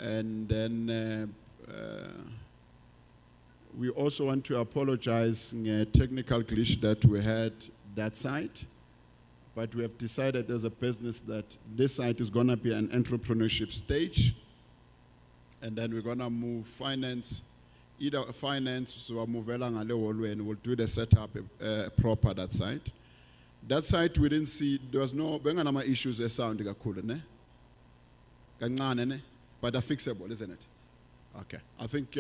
And then we also want to apologize for a technical glitch that we had that site. But we have decided as a business that this site is going to be an entrepreneurship stage. And then we're going to move finance, either finance, so we'll move along and we'll do the setup proper that site. That site we didn't see, there was no issues that sound but they're fixable, isn't it? Okay. I think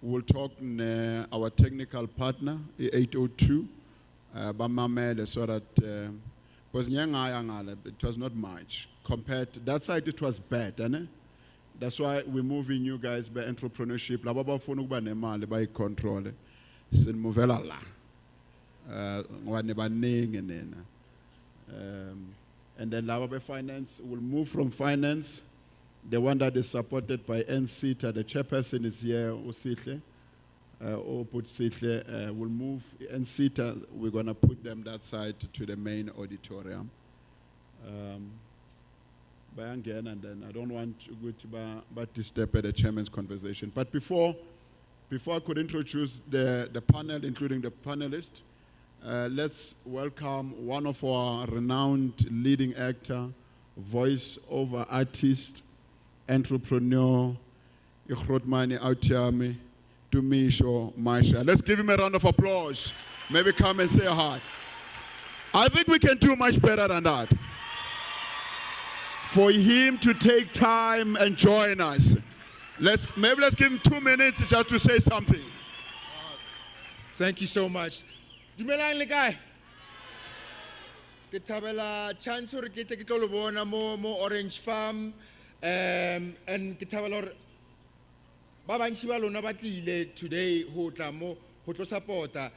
we'll talk to our technical partner, 802, so that because it was not much compared to that side. It was bad, that's why we're moving you guys by entrepreneurship. La baba funa ukuba nemali by control. Sinmovela la. And then la baba finance will move from finance. The one that is supported by NCTA, the chairperson is here, Usihle. Will move NCTA. We're going to put them that side to the main auditorium. And then I don't want to go to disturb the chairman's conversation. But before I could introduce the panel, including the panelists, let's welcome one of our renowned leading actor, voice-over artist, entrepreneur, Ikhrotmani Autiami, Tumisho Maisha. Let's give him a round of applause. Maybe come and say hi. I think we can do much better than that. For him to take time and join us. Maybe let's give him 2 minutes just to say something. Thank you so much. Dumelang le kae? Ke thabela chance hore ke tle ke tlo lo bona mo Orange Farm and ke thabela hore ba bantshi ba lona ba tlile today ho tla mo ho tlo supporta.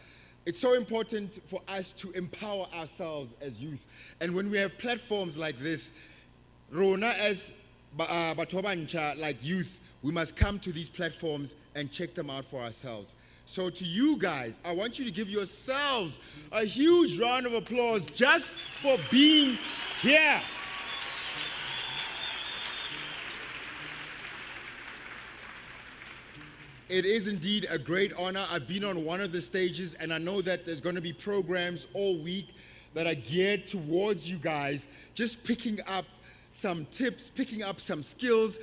It's so important for us to empower ourselves as youth. And when we have platforms like this, Rona as batho ba ntjha like youth, we must come to these platforms and check them out for ourselves. So to you guys, I want you to give yourselves a huge round of applause just for being here. It is indeed a great honor. I've been on one of the stages, and I know that there's going to be programs all week that are geared towards you guys, just picking up some tips, picking up some skills,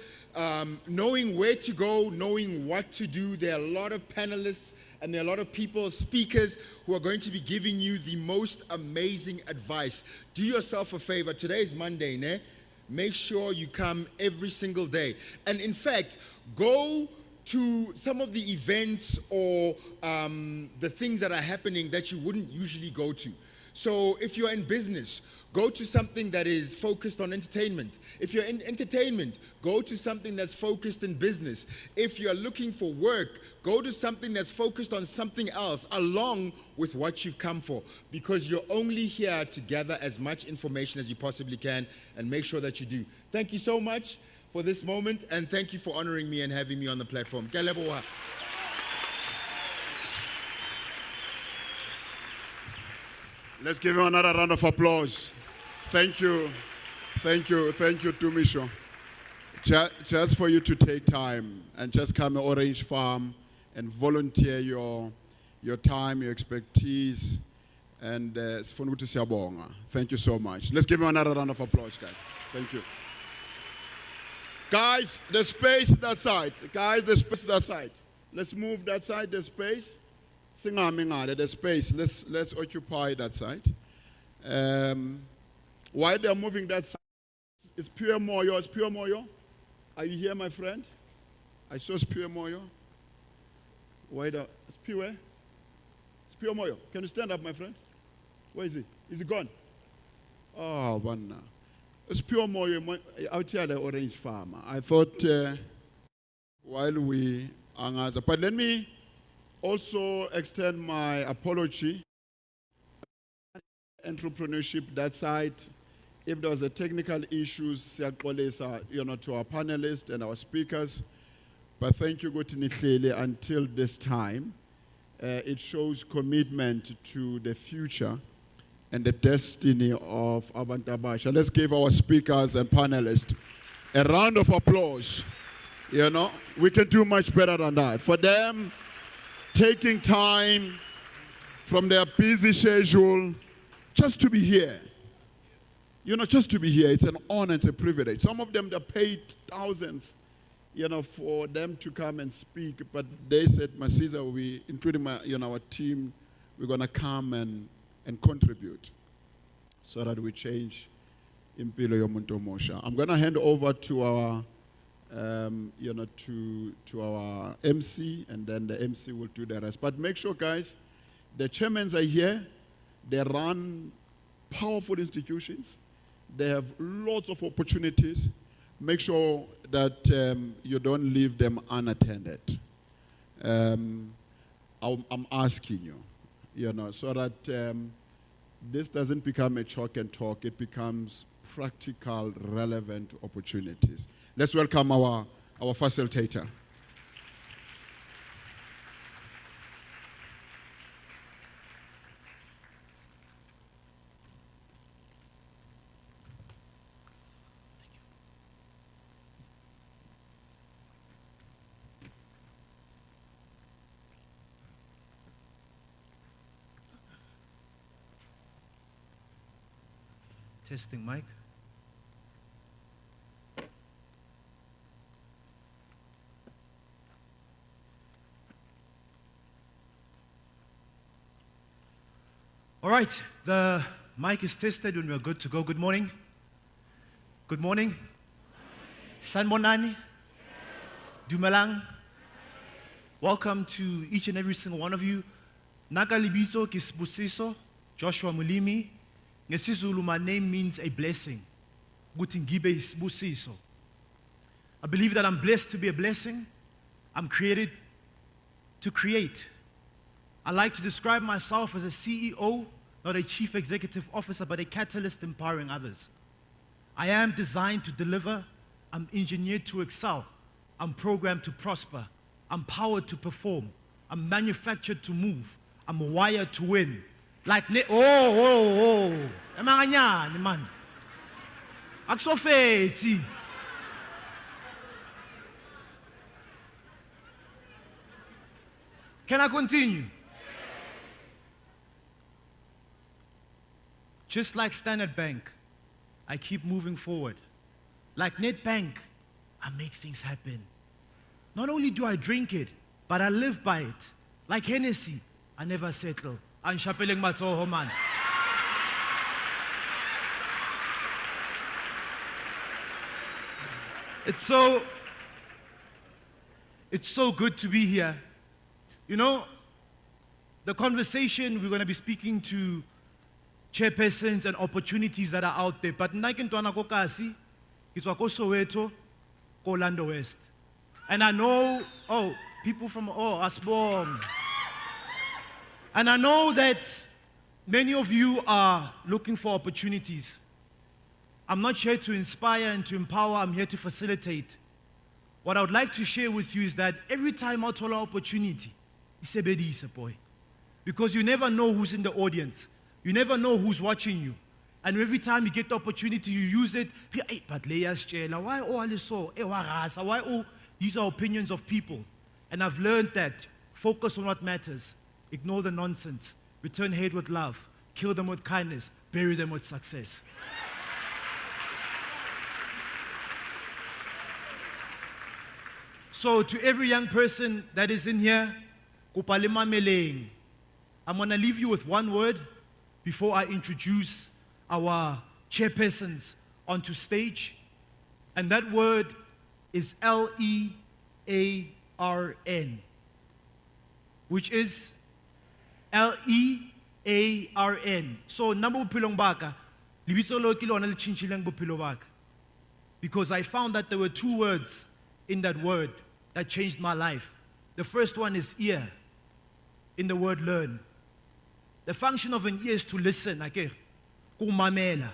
knowing where to go, knowing what to do. There are a lot of panelists and there are a lot of people, speakers, who are going to be giving you the most amazing advice. Do yourself a favor. Today is Monday, ne? Make sure you come every single day. And in fact, go to some of the events or the things that are happening that you wouldn't usually go to. So if you're in business, go to something that is focused on entertainment. If you're in entertainment, go to something that's focused in business. If you're looking for work, go to something that's focused on something else along with what you've come for, because you're only here to gather as much information as you possibly can and make sure that you do. Thank you so much for this moment, and thank you for honoring me and having me on the platform. Ke a leboha. Let's give him another round of applause. Thank you, Tumisho. Just for you to take time and just come to Orange Farm and volunteer your time, your expertise, and thank you so much. Let's give him another round of applause, guys. Thank you. Guys, the space that side. Guys, the space that side. Let's move that side, the space. The space. Let's occupy that side. While they're moving that side, it's pure moyo. It's pure moyo. Are you here, my friend? I saw it's pure moyo. It's pure. It's pure moyo. Can you stand up, my friend? Where is he? Is he gone? Oh, one now. It's pure moyo out here at the Orange Farm. I thought while we answer, but let me also extend my apology. Entrepreneurship, that side. If there was a technical issues, to our panelists and our speakers. But thank you, Gotini, until this time. It shows commitment to the future and the destiny of Abantu Abasha. Let's give our speakers and panelists a round of applause. You know, we can do much better than that. For them, taking time from their busy schedule just to be here. You know, just to be here, it's an honor, it's a privilege. Some of them, they paid thousands, you know, for them to come and speak. But they said, Masisa, including our team, we're going to come and contribute so that we change impilo yomuntu omusha. I'm going to hand over to our, to our MC, and then the MC will do the rest. But make sure, guys, the chairmen are here. They run powerful institutions. They have lots of opportunities. Make sure that you don't leave them unattended. I'm asking you, you know, so that this doesn't become a chalk and talk. It becomes practical, relevant opportunities. Let's welcome our facilitator. Testing mic. All right, the mic is tested and we're good to go. Good morning. Good morning. Sanbonani. Dumelang. Welcome to each and every single one of you. Nakalibiso Kisbusiso, Joshua Mulimi. NgesiZulu, my name means a blessing. Ukuthi ngibe isibusiso. I believe that I'm blessed to be a blessing. I'm created to create. I like to describe myself as a CEO, not a chief executive officer, but a catalyst empowering others. I am designed to deliver. I'm engineered to excel. I'm programmed to prosper. I'm powered to perform. I'm manufactured to move. I'm wired to win. Like, emanganyani man. Akusofethi. Can I continue? Just like Standard Bank, I keep moving forward. Like Nedbank, I make things happen. Not only do I drink it, but I live by it. Like Hennessy, I never settle. I'm shapeleng matsoho man. It's so good to be here. You know, the conversation, we're going to be speaking to chairpersons and opportunities that are out there. But Naikintwana Kokasi is Wakosoweto, Orlando West. And I know, people from Asbom. And I know that many of you are looking for opportunities. I'm not here to inspire and to empower, I'm here to facilitate. What I would like to share with you is that every time I told an opportunity, it's a boy. Because you never know who's in the audience. You never know who's watching you. And every time you get the opportunity, you use it. Why why these are opinions of people. And I've learned that focus on what matters. Ignore the nonsense. Return hate with love. Kill them with kindness. Bury them with success. So to every young person that is in here, I'm going to leave you with one word before I introduce our chairpersons onto stage. And that word is Learn, which is Learn. So number bophelong baka, libitso lo ke lona le tšhintšhileng bophelo baka. Because I found that there were two words in that word that changed my life. The first one is ear, in the word learn. The function of an ear is to listen, kumamela.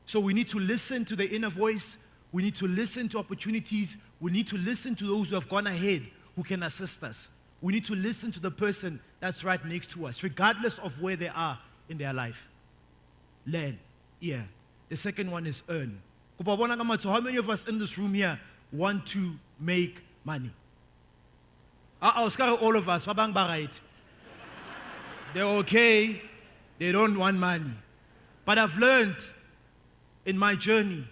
So we need to listen to the inner voice. We need to listen to opportunities. We need to listen to those who have gone ahead, who can assist us. We need to listen to the person that's right next to us, regardless of where they are in their life. Learn, ear. The second one is earn. How many of us in this room here want to make money. All of us, babang ba right? They're okay, they don't want money. But I've learned in my journey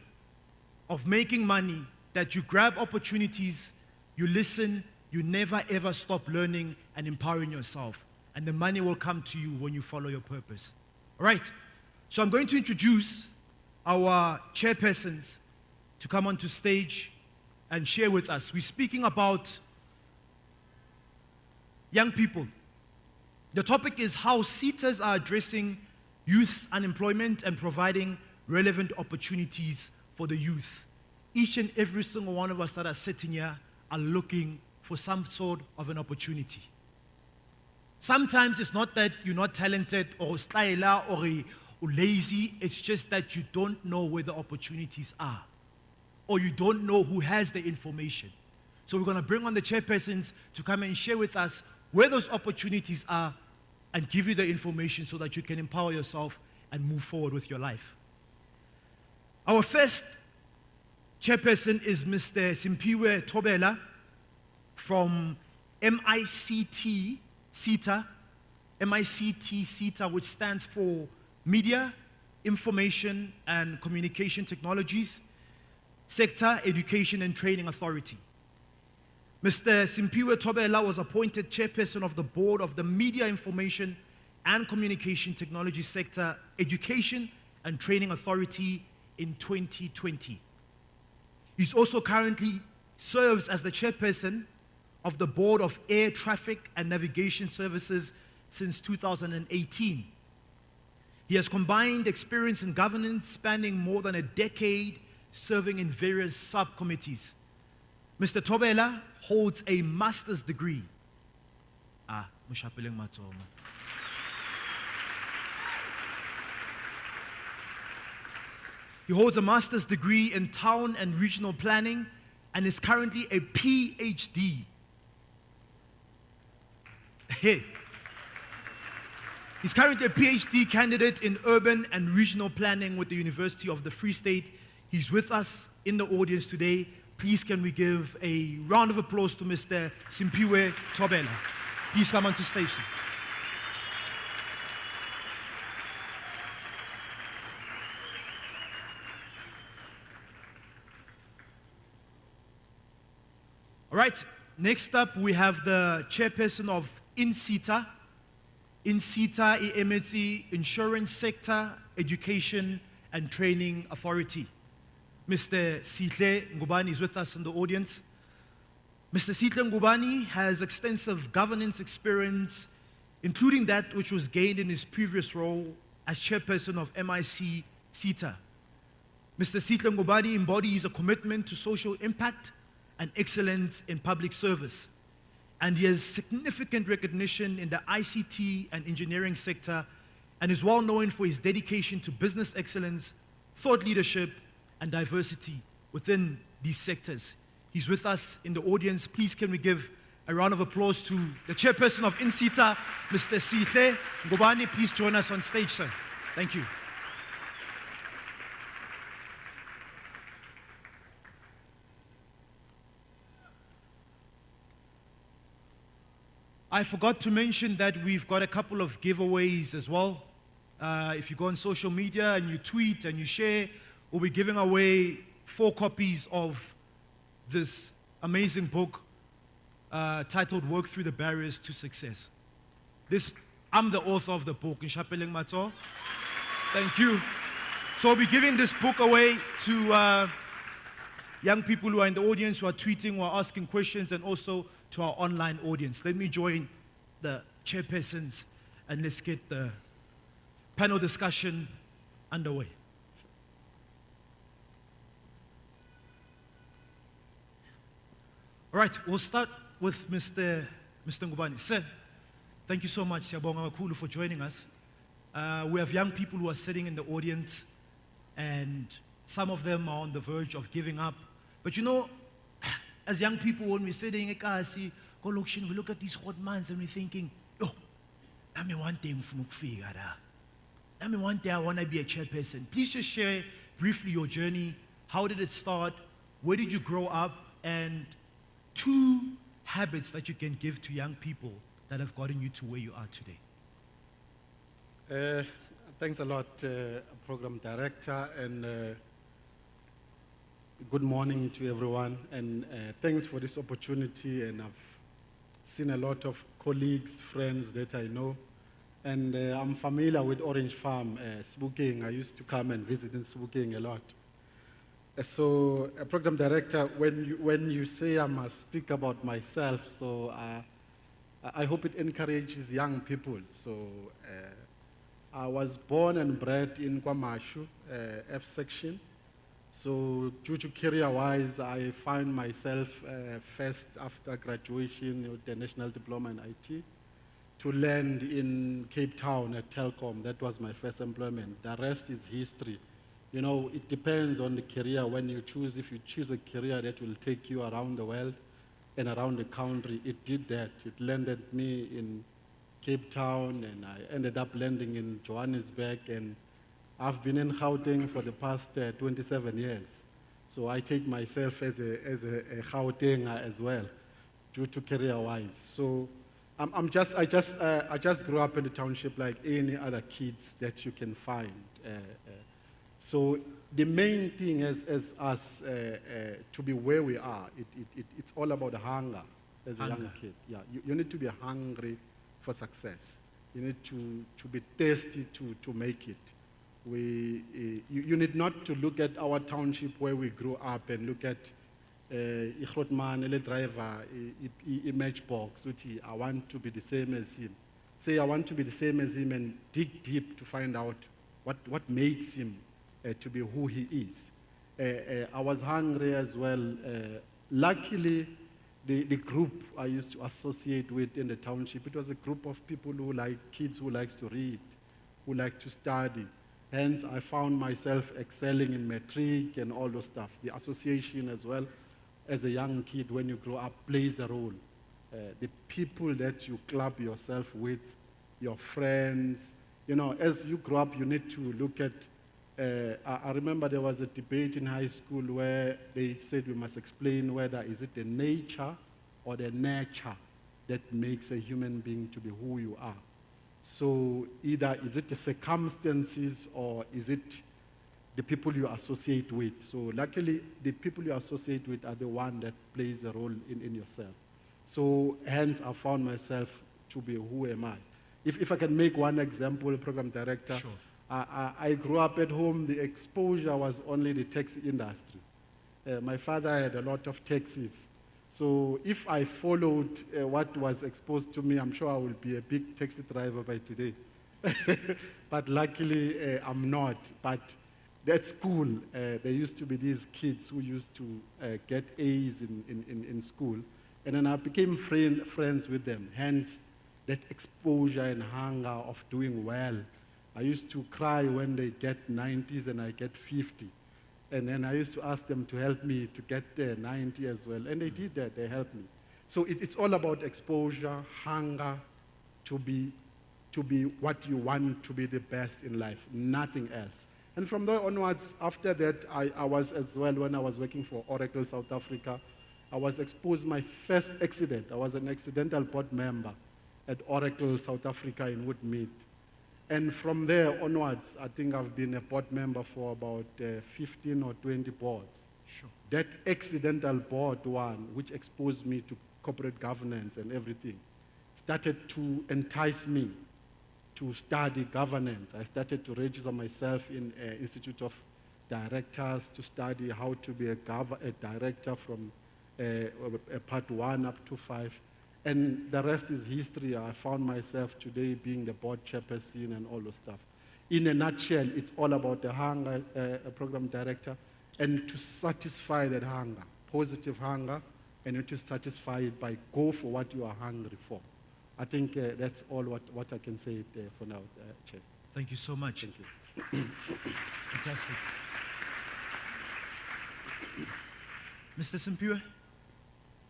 of making money that you grab opportunities, you listen, you never ever stop learning and empowering yourself. And the money will come to you when you follow your purpose. All right, so I'm going to introduce our chairpersons to come onto stage and share with us. We're speaking about young people. The topic is how SETAs are addressing youth unemployment and providing relevant opportunities for the youth. Each and every single one of us that are sitting here are looking for some sort of an opportunity. Sometimes it's not that you're not talented or style or lazy, it's just that you don't know where the opportunities are, or you don't know who has the information. So we're going to bring on the chairpersons to come and share with us where those opportunities are and give you the information so that you can empower yourself and move forward with your life. Our first chairperson is Mr. Simpiwe Thobela from MICT SETA, which stands for Media, Information and Communication Technologies Sector, Education and Training Authority. Mr. Simpiwe Thobela was appointed chairperson of the board of the Media, Information and Communication Technology Sector, Education and Training Authority in 2020. He's also currently serves as the chairperson of the board of Air Traffic and Navigation Services since 2018. He has combined experience in governance spanning more than a decade, serving in various subcommittees. Mr. Thobela holds a master's degree. He holds a master's degree in town and regional planning and is currently a PhD. He's currently a PhD candidate in urban and regional planning with the University of the Free State. He's with us in the audience today. Please can we give a round of applause to Mr. Simpiwe Thobela. Please come onto stage. All right, next up we have the chairperson of INSETA. INSETA e Insurance Sector, Education and Training Authority. Mr. Sihle Ngubani is with us in the audience. Mr. Sihle Ngubani has extensive governance experience, including that which was gained in his previous role as chairperson of MIC SETA. Mr. Sihle Ngubani embodies a commitment to social impact and excellence in public service, and he has significant recognition in the ICT and engineering sector and is well known for his dedication to business excellence, thought leadership, and diversity within these sectors. He's with us in the audience. Please can we give a round of applause to the chairperson of INSETA, Mr. Sihle Ngubani. Please join us on stage, sir. Thank you. I forgot to mention that we've got a couple of giveaways as well. If you go on social media and you tweet and you share, we'll be giving away 4 copies of this amazing book titled Work Through the Barriers to Success. I'm the author of the book, Nshapeleng Mato. Thank you. So we'll be giving this book away to young people who are in the audience, who are tweeting, who are asking questions, and also to our online audience. Let me join the chairpersons and let's get the panel discussion underway. All right, we'll start with Mr. Ngubani. Sir, thank you so much, Siyabonga kakhulu, for joining us. We have young people who are sitting in the audience, and some of them are on the verge of giving up. But you know, as young people, when we're sitting at Kasi, we look at these hot mans and we're thinking, oh, I mean, one day I want to be a chairperson. Please just share briefly your journey. How did it start? Where did you grow up? And 2 habits that you can give to young people that have gotten you to where you are today? Thanks a lot, Program Director, and good morning to everyone. And thanks for this opportunity. And I've seen a lot of colleagues, friends that I know. And I'm familiar with Orange Farm, Sebokeng. I used to come and visit in Sebokeng a lot. So, Program Director, when you say I must speak about myself, so I hope it encourages young people. So, I was born and bred in KwaMashu, F section. So, due to career-wise, I find myself first after graduation with the National Diploma in IT to land in Cape Town at Telkom. That was my first employment. The rest is history. You know, it depends on the career when you choose. If you choose a career that will take you around the world and around the country, it did that. It landed me in Cape Town, and I ended up landing in Johannesburg, and I've been in Gauteng for the past 27 years. So I take myself as a Gautenger as well, due to career-wise. So I just grew up in the township like any other kids that you can find. So the main thing is us to be where we are. It's all about hunger as a young kid. Yeah, you need to be hungry for success. You need to be thirsty to make it. You need not to look at our township where we grew up and look at a driver, a matchbox, I want to be the same as him. Say I want to be the same as him and dig deep to find out what makes him to be who he is. I was hungry as well. Luckily, the group I used to associate with in the township, it was a group of people who like kids who likes to read, who like to study. Hence, I found myself excelling in matric and all those stuff. The association as well, as a young kid, when you grow up, plays a role. The people that you club yourself with, your friends, you know, as you grow up, you need to look at, I remember there was a debate in high school where they said we must explain whether is it the nature or the nurture that makes a human being to be who you are. So either is it the circumstances or is it the people you associate with? So luckily, the people you associate with are the one that plays a role in yourself. So hence, I found myself to be who am I. If I can make one example, Program Director, Sure. I grew up at home, the exposure was only the taxi industry. My father had a lot of taxis. So if I followed what was exposed to me, I'm sure I will be a big taxi driver by today. But luckily, I'm not. But at school, there used to be these kids who used to get A's in school. And then I became friends with them. Hence, that exposure and hunger of doing well. I used to cry when they get 90s and I get 50. And then I used to ask them to help me to get 90 as well. And they did that, they helped me. So it's all about exposure, hunger, to be what you want to be the best in life, nothing else. And from there onwards, after that, I was as well, when I was working for Oracle South Africa, I was exposed my first accident. I was an accidental board member at Oracle South Africa in Woodmead. And from there onwards, I think I've been a board member for about 15 or 20 boards. Sure. That accidental board one, which exposed me to corporate governance and everything, started to entice me to study governance. I started to register myself in Institute of Directors to study how to be a director from part 1 up to 5. And the rest is history. I found myself today being the board chairperson and all those stuff. In a nutshell, it's all about the hunger, Program Director, and to satisfy that hunger, positive hunger, and to satisfy it by go for what you are hungry for. I think that's all what I can say for now, Chair. Thank you so much. Thank you. Fantastic. Mr. Simpiwe,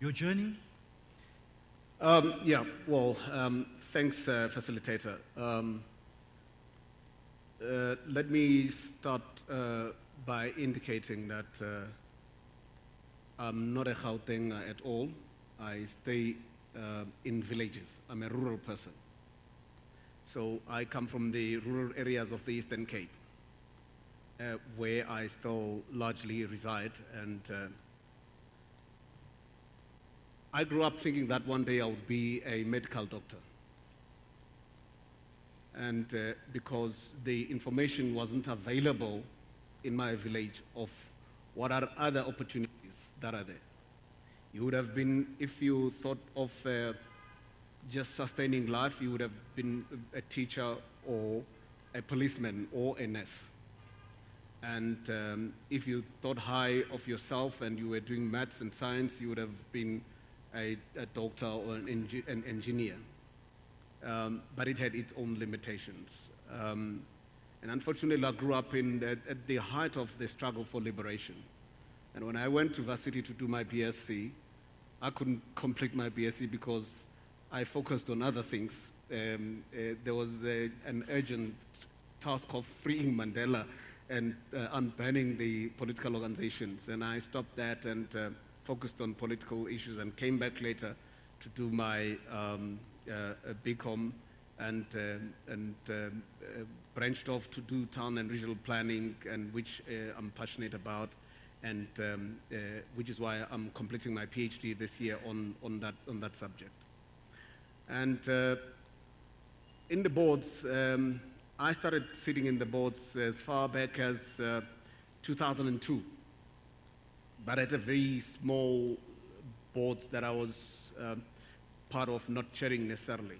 your journey? Thanks, facilitator. Let me start by indicating that I'm not a Gautenger at all. I stay in villages. I'm a rural person. So I come from the rural areas of the Eastern Cape, where I still largely reside. And I grew up thinking that one day I would be a medical doctor. And because the information wasn't available in my village of what are other opportunities that are there. You would have been, if you thought of just sustaining life, you would have been a teacher or a policeman or a nurse. And if you thought high of yourself and you were doing maths and science, you would have been a doctor or an engineer. But it had its own limitations. And unfortunately, I grew up at the height of the struggle for liberation. And when I went to varsity to do my BSc, I couldn't complete my BSc because I focused on other things. There was an urgent task of freeing Mandela and unbanning the political organizations. And I stopped that and focused on political issues and came back later to do my BCom and branched off to do town and regional planning, and which I'm passionate about, and which is why I'm completing my PhD this year on that subject. And in the boards, I started sitting in the boards as far back as 2002, but at a very small boards that I was part of, not chairing necessarily.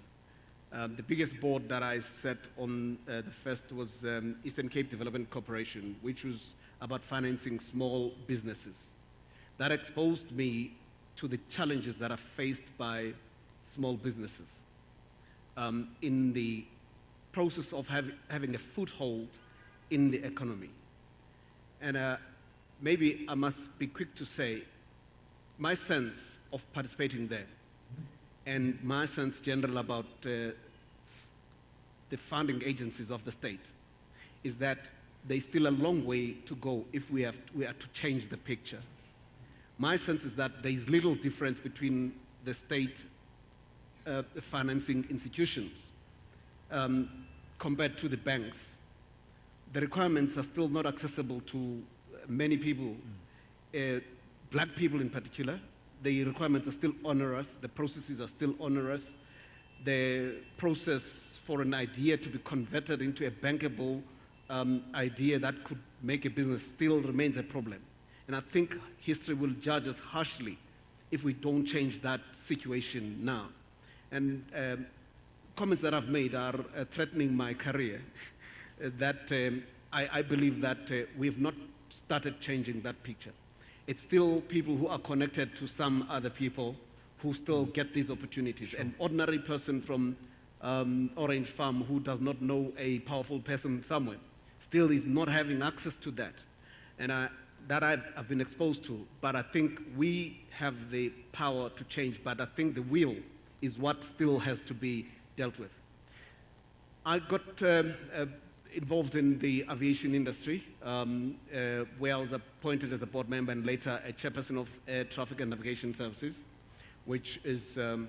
The biggest board that I sat on the first was Eastern Cape Development Corporation, which was about financing small businesses. That exposed me to the challenges that are faced by small businesses in the process of having a foothold in the economy. And maybe I must be quick to say, my sense of participating there and my sense general about the funding agencies of the state is that there's still a long way to go if we are to change the picture. My sense is that there's little difference between the state financing institutions compared to the banks. The requirements are still not accessible to many people, black people in particular. The requirements are still onerous, the processes are still onerous. The process for an idea to be converted into a bankable idea that could make a business still remains a problem. And I think history will judge us harshly if we don't change that situation now. And comments that I've made are threatening my career, that I believe that we have not started changing that picture. It's still people who are connected to some other people who still get these opportunities. Sure. An ordinary person from Orange Farm who does not know a powerful person somewhere still is not having access to that. And that I've been exposed to, but I think we have the power to change, but I think the will is what still has to be dealt with. I got involved in the aviation industry, where I was appointed as a board member and later a chairperson of Air Traffic and Navigation Services, which is a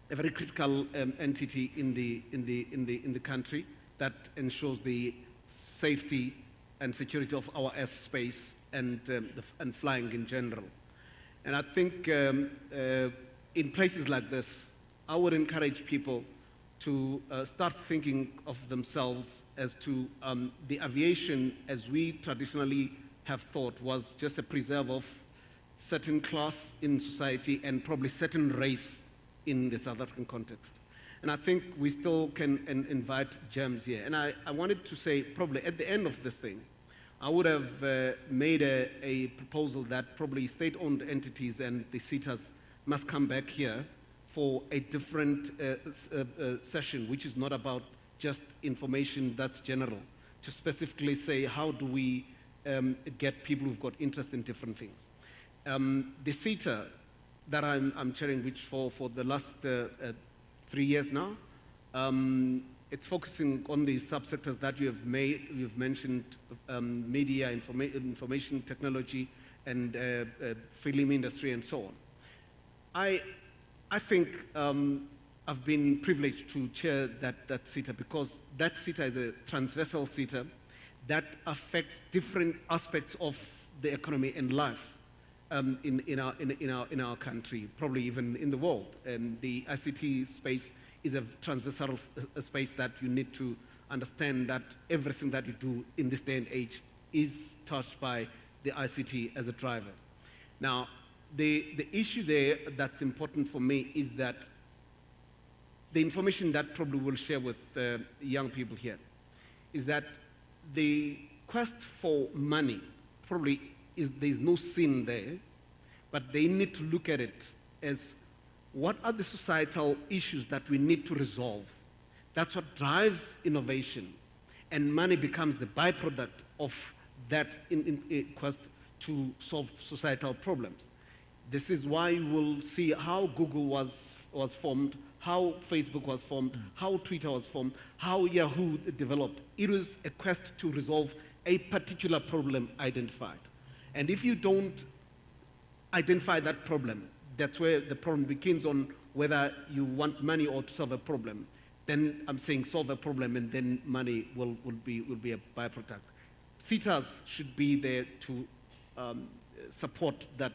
very critical entity in the country that ensures the safety and security of our airspace and flying in general. And I think in places like this, I would encourage people to start thinking of themselves as to the aviation as we traditionally have thought was just a preserve of certain class in society and probably certain race in the South African context. And I think we still can invite gems here. And I wanted to say probably at the end of this thing, I would have made a proposal that probably state-owned entities and the SETAs must come back here for a different session, which is not about just information that's general, to specifically say how do we get people who've got interest in different things. The SETA that I'm chairing, which for the last 3 years now, it's focusing on the subsectors that you've mentioned, media, information technology, and film industry, and so on. I think I've been privileged to chair that SETA because that SETA is a transversal SETA that affects different aspects of the economy and life in our country, probably even in the world. The ICT space is a transversal space that you need to understand that everything that you do in this day and age is touched by the ICT as a driver. Now, the issue there that's important for me is that the information that probably we'll share with young people here is that the quest for money probably there's no sin there, but they need to look at it as what are the societal issues that we need to resolve. That's what drives innovation, and money becomes the byproduct of that in quest to solve societal problems. This is why we'll see how Google was formed, how Facebook was formed, how Twitter was formed, how Yahoo developed. It was a quest to resolve a particular problem identified. And if you don't identify that problem, that's where the problem begins on whether you want money or to solve a problem. Then I'm saying solve a problem and then money will be a byproduct. CETAs should be there to support that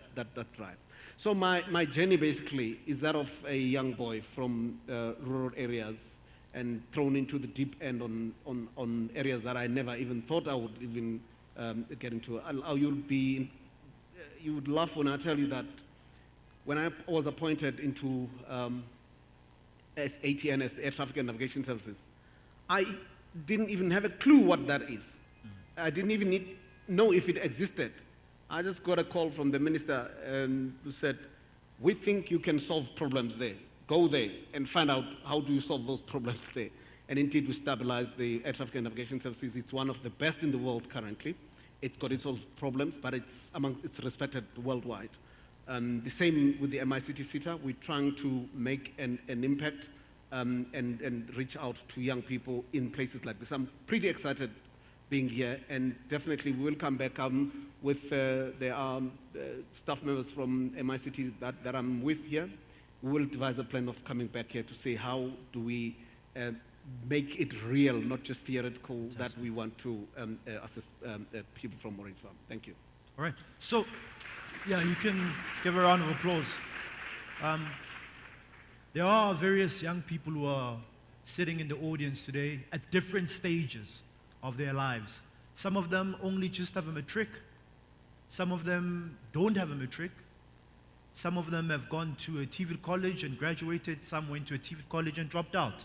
drive. So my journey basically is that of a young boy from rural areas and thrown into the deep end on areas that I never even thought I would even get into. You would laugh when I tell you that when I was appointed into as ATN, as the Air Traffic and Navigation Services, I didn't even have a clue what that is. I didn't even know if it existed. I just got a call from the minister who said, we think you can solve problems there. Go there and find out how do you solve those problems there. And indeed, we stabilized the Air Traffic and Navigation Services. It's one of the best in the world currently. It's got its own problems, but it's respected worldwide. The same with the MICT SETA. We're trying to make an impact and reach out to young people in places like this. I'm pretty excited being here, and definitely we will come back with there are staff members from MICT that I'm with here. We will devise a plan of coming back here to say how do we make it real, not just theoretical, that we want to assist people from Orange Farm. Thank you. All right. So, yeah, you can give a round of applause. There are various young people who are sitting in the audience today at different stages of their lives. Some of them only just have a matric. Some of them don't have a matric. Some of them have gone to a TVET college and graduated. Some went to a TVET college and dropped out.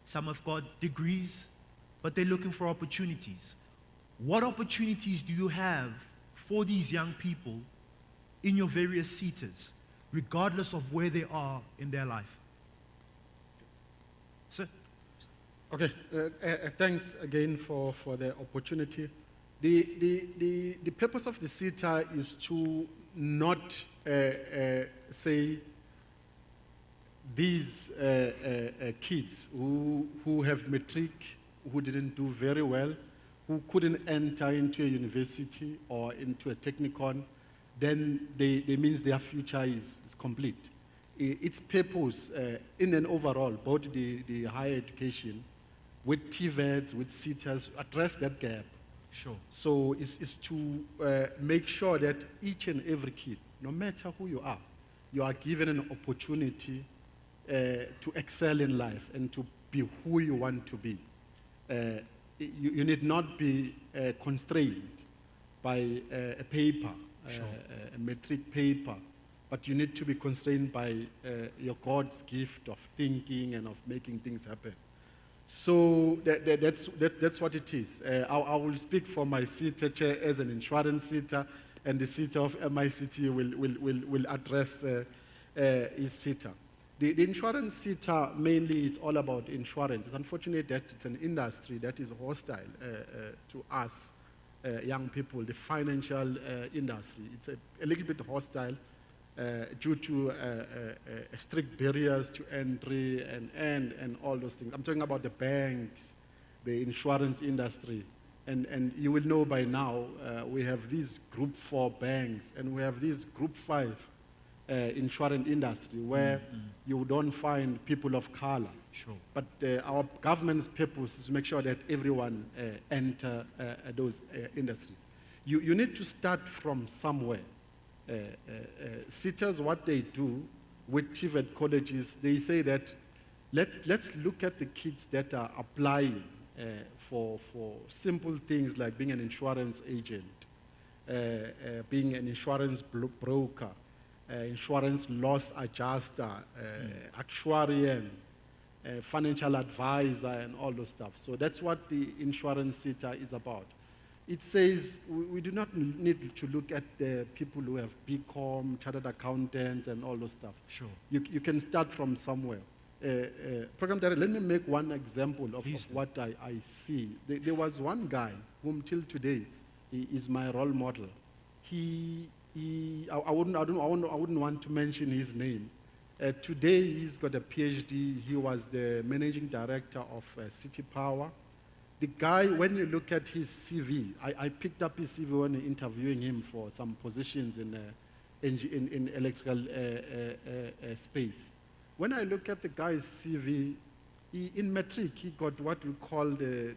Some have got degrees, but they're looking for opportunities. What opportunities do you have for these young people in your various SETAs, regardless of where they are in their life? Sir? Okay, thanks again for the opportunity. The purpose of the SETA is to not say these kids who have matric, who didn't do very well, who couldn't enter into a university or into a technicon, then they means their future is complete. Its purpose in an overall, both the higher education, with TVETs, with SETAs, address that gap. Sure. So it's to make sure that each and every kid, no matter who you are given an opportunity to excel in life and to be who you want to be. You need not be constrained by a paper, Sure. a metric paper, but you need to be constrained by your God's gift of thinking and of making things happen. So that's what it is. I will speak for my SETA chair as an insurance SETA, and the SETA of MICT will address his SETA. The insurance SETA, mainly, it's all about insurance. It's unfortunate that it's an industry that is hostile to us, young people, the financial industry. It's a little bit hostile due to strict barriers to entry and all those things. I'm talking about the banks, the insurance industry. And you will know by now, we have these group 4 banks, and we have these group 5 insurance industry where you don't find people of color. Sure. But our government's purpose is to make sure that everyone enter those industries. You need to start from somewhere. SETAs, what they do with TVET colleges, they say that let's look at the kids that are applying for simple things like being an insurance agent, being an insurance broker, insurance loss adjuster, actuarian, financial advisor, and all those stuff. So that's what the insurance SETA is about. It says we do not need to look at the people who have BCom, chartered accountants, and all those stuff. Sure. You can start from somewhere. Program director, let me make one example of what I see. There was one guy whom till today he is my role model. I wouldn't want to mention his name. Today he's got a PhD. He was the managing director of City Power. The guy, when you look at his CV, I picked up his CV when interviewing him for some positions in electrical space. When I look at the guy's CV, in matric, he got what we call the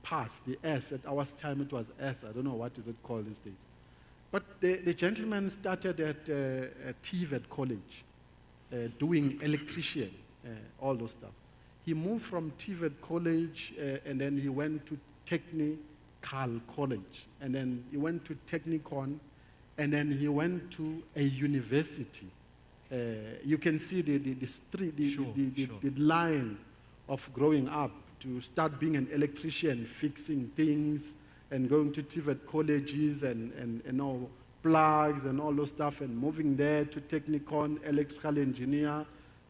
pass, the S. At our time, it was S. I don't know what is it called these days. But the gentleman started at TVET college, doing electrician, all those stuff. He moved from TVET college, and then he went to Technical college, and then he went to Technicon, and then he went to a university. You can see the street, the line of growing up to start being an electrician, fixing things, and going to TVET colleges and all plugs and all those stuff, and moving there to Technicon, electrical engineer,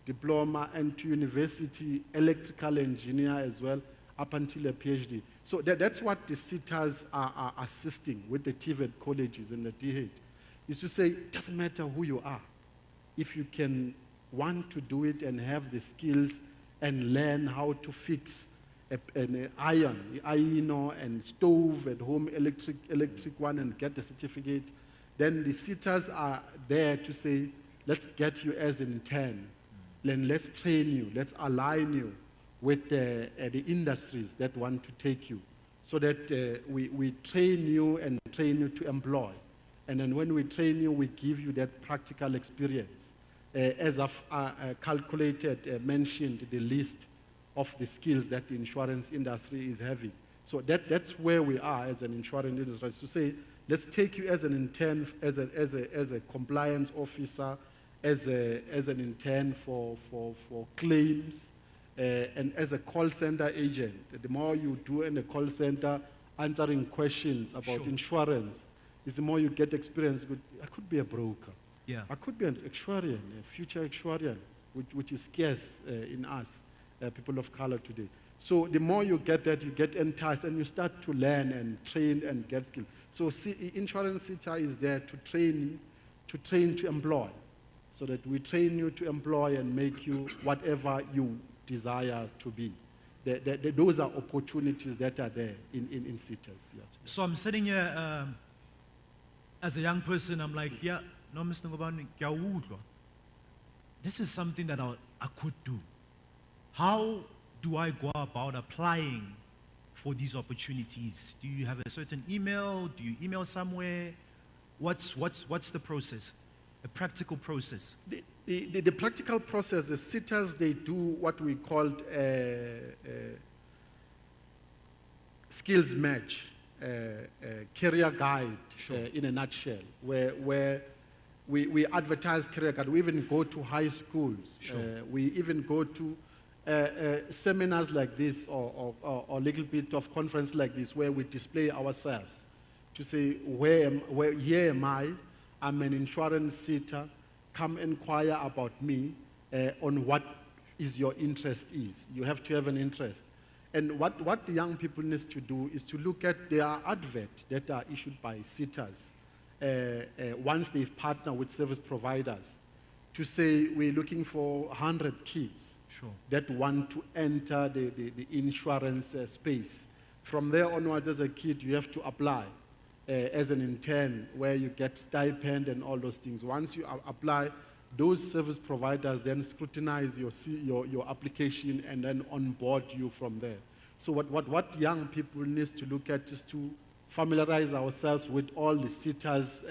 diploma, and to university, electrical engineer as well, up until a PhD. So that's what the SETAs are assisting with the TVET colleges and the DHET, is to say, it doesn't matter who you are. If you can want to do it and have the skills and learn how to fix an iron, and stove at home, electric one, and get the certificate, then the SETAs are there to say, let's get you as an intern. Then let's train you, let's align you with the industries that want to take you, so that we train you and train you to employ. And then when we train you, we give you that practical experience. As I've calculated, mentioned the list of the skills that the insurance industry is having. So that's where we are as an insurance industry, to say, let's take you as an intern, as a compliance officer, as an intern for claims, and as a call center agent. The more you do in the call center, answering questions about insurance, is the more you get experience. I could be a broker. Yeah. I could be an actuarian, a future actuarian, which is scarce in us, people of color today. So the more you get that, you get enticed, and you start to learn and train and get skills. So insurance SETA is there to train to employ, so that we train you to employ and make you whatever you desire to be. Those are opportunities that are there in SETAs. Yeah. So I'm sitting here as a young person, I'm like, yeah, no, Mr. Ngobane, this is something that I could do. How do I go about applying for these opportunities? Do you have a certain email? Do you email somewhere? What's the process? A practical process? The practical process, the SETAs, they do what we called skills match, career guide, in a nutshell, where we advertise career guide. We even go to high schools. We even go to seminars like this, or a little bit of conference like this, where we display ourselves to say, here am I? I'm an insurance SETA. Come inquire about me on what is your interest is. You have to have an interest. And what the young people need to do is to look at their adverts that are issued by SETAs once they've partnered with service providers, to say we're looking for 100 kids that want to enter the insurance space. From there onwards, as a kid, you have to apply. as an intern, where you get stipend and all those things. Once you apply, those service providers then scrutinize your application and then onboard you from there. So what young people need to look at is to familiarize ourselves with all the SETA's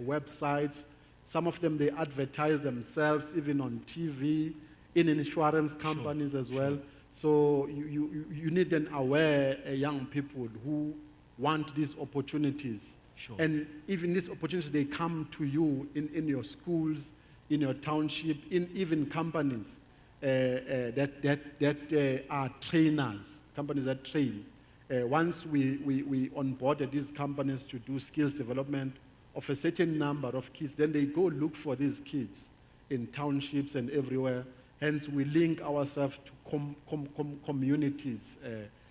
websites. Some of them, they advertise themselves even on TV, in insurance companies as well. So you need then aware young people who want these opportunities. And even these opportunities, they come to you in your schools, in your township, in even companies that are trainers, companies that train. Once we onboarded these companies to do skills development of a certain number of kids, then they go look for these kids in townships and everywhere. Hence, we link ourselves to communities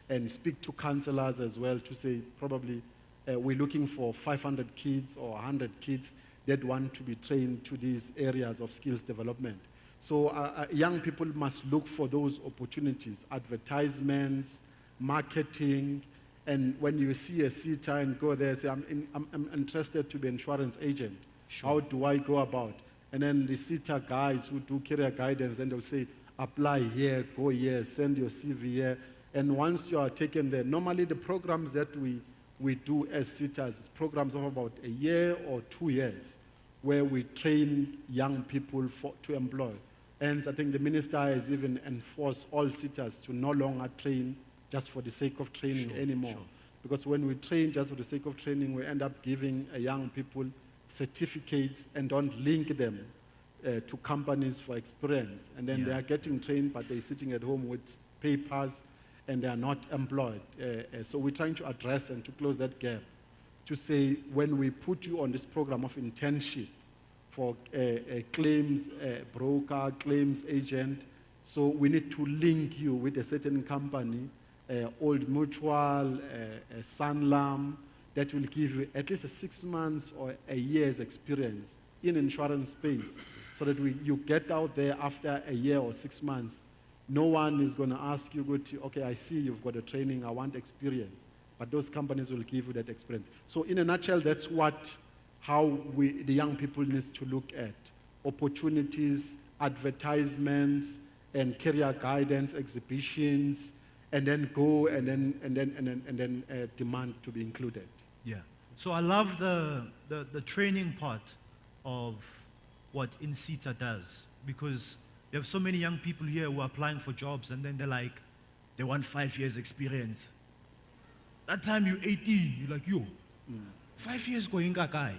and speak to counselors as well to say probably we're looking for 500 kids or 100 kids that want to be trained to these areas of skills development. So young people must look for those opportunities, advertisements, marketing, and when you see a SETA and go there, say, I'm interested to be an insurance agent. How do I go about? And then the SETA guys who do career guidance, then they'll say, apply here, go here, send your CV here. And once you are taken there, normally the programs that we do as SETAs is programs of about a year or 2 years, where we train young people to employ. And I think the minister has even enforced all SETAs to no longer train just for the sake of training anymore. Because when we train just for the sake of training, we end up giving young people certificates and don't link them to companies for experience. And then they are getting trained, but they're sitting at home with papers and they are not employed. So we're trying to address and to close that gap to say when we put you on this program of internship for a claims broker, claims agent, so we need to link you with a certain company, Old Mutual, Sanlam, that will give you at least a 6 months or a year's experience in insurance space, so that you get out there after a year or 6 months. No one is going to ask you, okay, I see you've got a training, I want experience. But those companies will give you that experience. So in a nutshell, that's how the young people need to look at opportunities, advertisements, and career guidance exhibitions, and then go and then demand to be included. Yeah. So I love the training part of what InSETA does, because there are so many young people here who are applying for jobs and then they're like, they want 5 years experience. That time you're 18, you're like, 5 years going guy.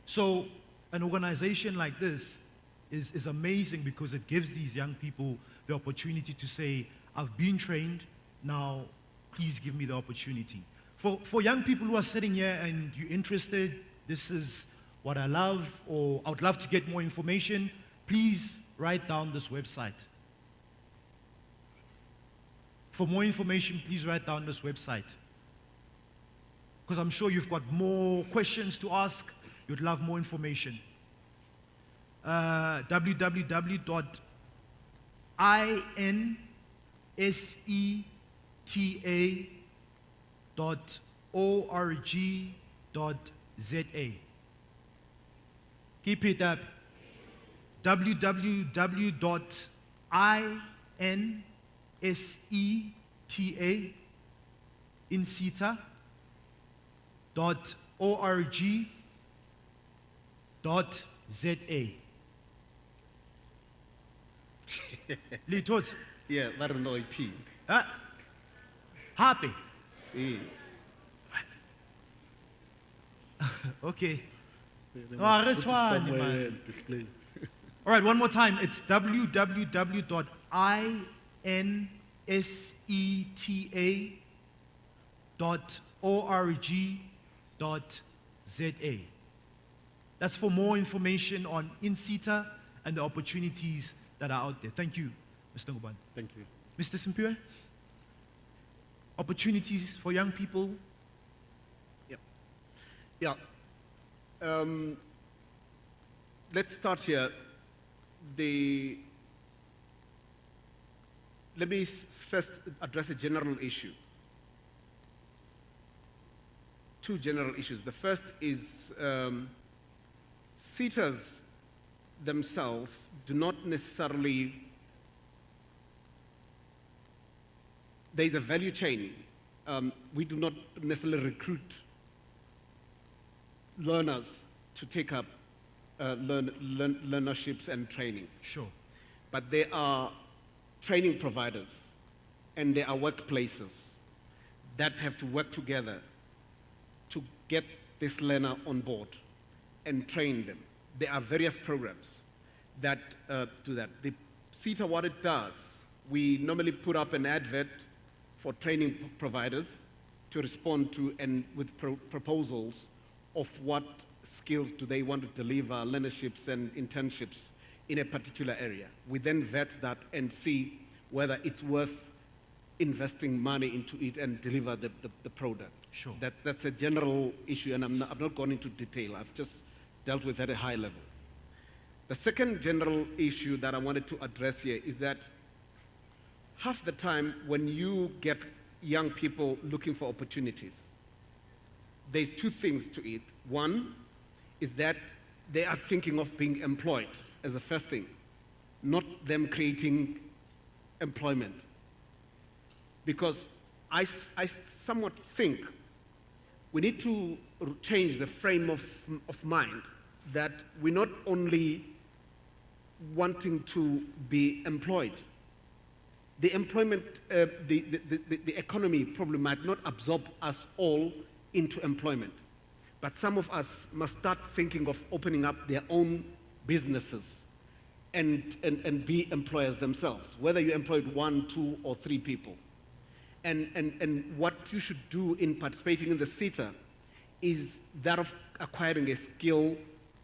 So an organization like this is amazing because it gives these young people the opportunity to say, I've been trained, now please give me the opportunity. For young people who are sitting here and you're interested, this is what I love, or I would love to get more information, please write down this website. For more information, please write down this website. Because I'm sure you've got more questions to ask, you'd love more information. www.inseta.org.za. Keep it up. www.inseta.org.za. Litot. Yeah, but no IP. Happy. Yeah. Okay. They Oh, must that's put it fine, somewhere man. and display it. All right, one more time. It's www.inseta.org.za. That's for more information on InSETA and the opportunities that are out there. Thank you, Mr. Nguban. Thank you. Mr. Simpiwe? Opportunities for young people? Yeah. Let's start here. Let me first address a general issue. two general issues. The first is seaters themselves do not necessarily, there's a value chain. We do not necessarily recruit learners to take up learnerships and trainings. Sure. But there are training providers and there are workplaces that have to work together to get this learner on board and train them. There are various programs that do that. The SETA, what it does, we normally put up an advert for training providers to respond to and with proposals of what skills do they want to deliver, learnerships and internships in a particular area. We then vet that and see whether it's worth investing money into it and deliver the product. Sure. That's a general issue, and I've not gone into detail. I've just dealt with at a high level. The second general issue that I wanted to address here is that half the time when you get young people looking for opportunities, there's two things to it. One is that they are thinking of being employed as the first thing, not them creating employment. Because I somewhat think we need to change the frame of mind that we're not only wanting to be employed. The employment, the economy probably might not absorb us all into employment. But some of us must start thinking of opening up their own businesses and be employers themselves, whether you employed 1, 2, or 3 people. And what you should do in participating in the SETA is that of acquiring a skill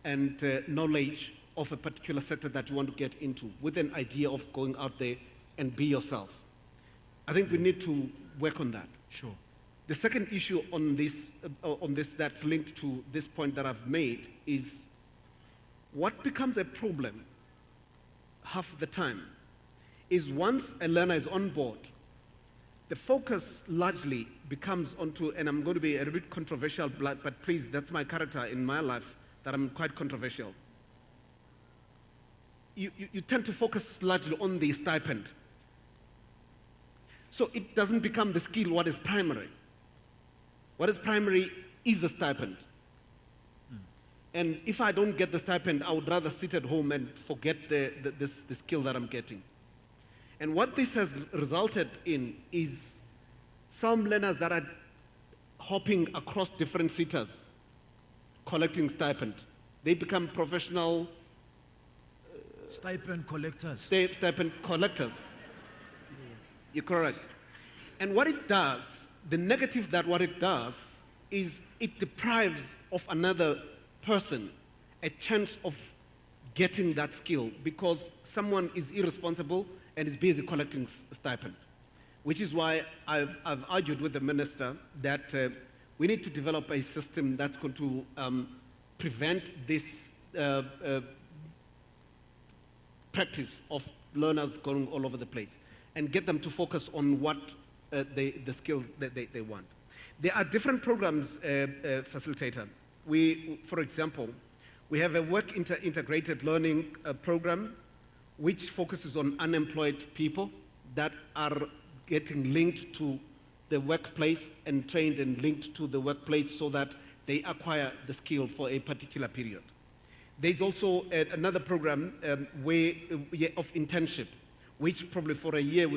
and knowledge of a particular sector that you want to get into with an idea of going out there and be yourself. I think we need to work on that. Sure. The second issue on this that's linked to this point that I've made is what becomes a problem half the time is once a learner is on board, the focus largely becomes onto, and I'm going to be a bit controversial, but please, that's my character in my life, that I'm quite controversial. You tend to focus largely on the stipend. So it doesn't become the skill what is primary. What is primary is the stipend. And if I don't get the stipend, I would rather sit at home and forget the skill that I'm getting. And what this has resulted in is some learners that are hopping across different SETAs, collecting stipend. They become professional Stipend collectors. Stipend collectors. You're correct. And what it does, the negative that what it does is it deprives of another person a chance of getting that skill because someone is irresponsible and is busy collecting stipend, which is why I've argued with the minister that we need to develop a system that's going to prevent this practice of learners going all over the place and get them to focus on what the skills that they want. There are different programs, facilitator. For example, we have a work integrated learning program which focuses on unemployed people that are getting linked to the workplace and trained and linked to the workplace so that they acquire the skill for a particular period. There's also another program of internship, which probably for a year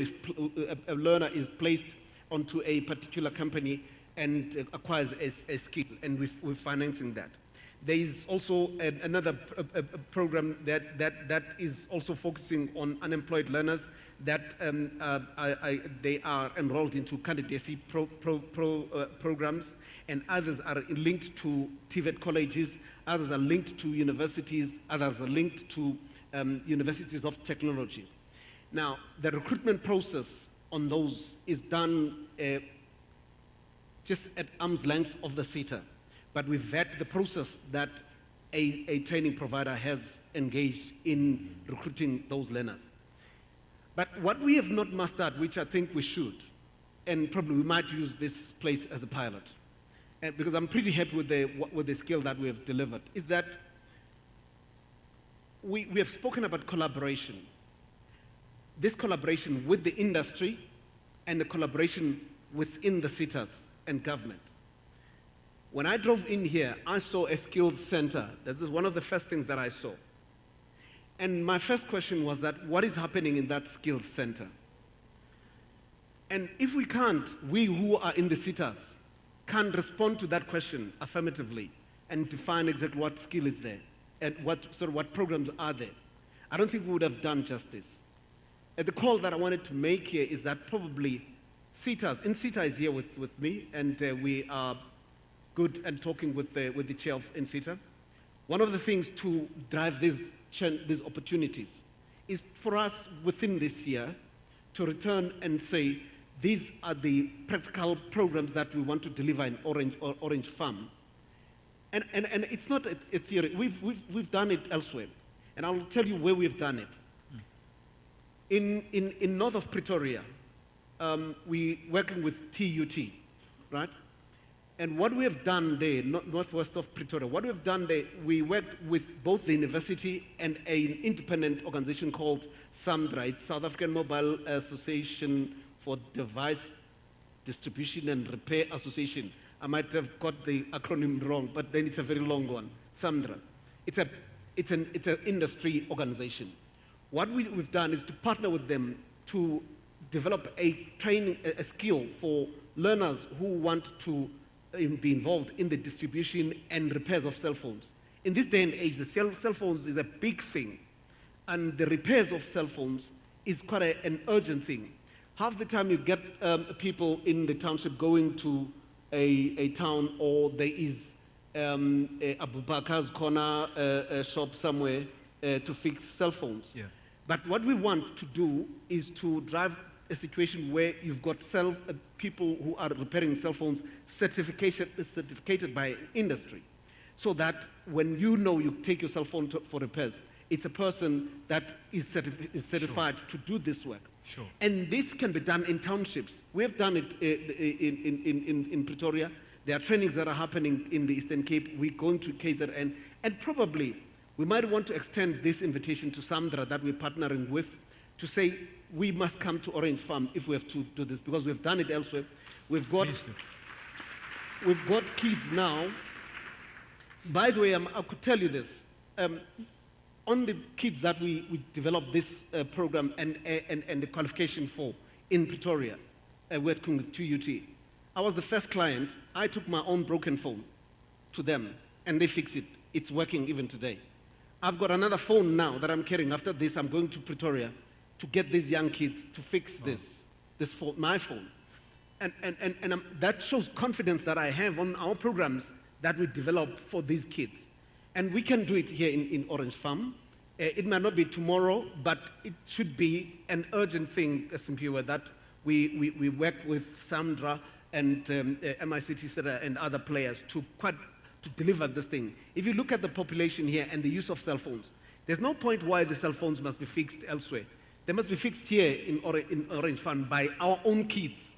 a learner is placed onto a particular company and acquires a skill, and we're financing that. There is also another program that is also focusing on unemployed learners that they are enrolled into candidacy programs, and others are linked to TVET colleges, others are linked to universities, others are linked to universities of technology. Now, the recruitment process on those is done just at arm's length of the SETA. But we vet the process that a training provider has engaged in recruiting those learners. But what we have not mastered, which I think we should, and probably we might use this place as a pilot, and because I'm pretty happy with the skill that we have delivered, is that we have spoken about collaboration. This collaboration with the industry and the collaboration within the SETAs and government. When I drove in here, I saw a skills center. This is one of the first things that I saw. And my first question was that, what is happening in that skills center? And if we can't, we who are in the SETAs, can't respond to that question affirmatively and define exactly what skill is there and what programs are there, I don't think we would have done justice. And the call that I wanted to make here is that probably SETAs, and SETA is here with me, and we are good and talking with the chair of NSETA. One of the things to drive these opportunities is for us within this year to return and say, these are the practical programs that we want to deliver in Orange Farm. And it's not a theory. We've done it elsewhere. And I'll tell you where we've done it. In north of Pretoria, we're working with TUT, right? And what we have done there, northwest of Pretoria, what we have done there, we worked with both the university and an independent organization called SAMDRA. It's South African Mobile Association for Device Distribution and Repair Association. I might have got the acronym wrong, but then it's a very long one, SAMDRA. It's an industry organization. What we've done is to partner with them to develop a skill for learners who want to be involved in the distribution and repairs of cell phones. In this day and age, the cell phones is a big thing, and the repairs of cell phones is quite an urgent thing. Half the time you get people in the township going to a town, or there is a Abu Bakar's corner shop somewhere to fix cell phones. Yeah. But what we want to do is to drive a situation where you've got people who are repairing cell phones certificated by industry, so that when you take your cell phone for repairs, it's a person that is certified to do this work. Sure. And this can be done in townships. We have done it in Pretoria. There are trainings that are happening in the Eastern Cape. We're going to KZN, and probably we might want to extend this invitation to SAMDRA that we're partnering with, to say we must come to Orange Farm if we have to do this, because we've done it elsewhere. We've got kids now. By the way, I could tell you this. On the kids that we developed this program and the qualification for in Pretoria, working with TUT, I was the first client. I took my own broken phone to them, and they fixed it. It's working even today. I've got another phone now that I'm carrying. After this, I'm going to Pretoria to get these young kids to fix this phone, my phone. And that shows confidence that I have on our programs that we develop for these kids. And we can do it here in Orange Farm. It might not be tomorrow, but it should be an urgent thing, Empowa, that we work with SAMDRA and MICT and other players to deliver this thing. If you look at the population here and the use of cell phones, there's no point why the cell phones must be fixed elsewhere. They must be fixed here in Orange Farm by our own kids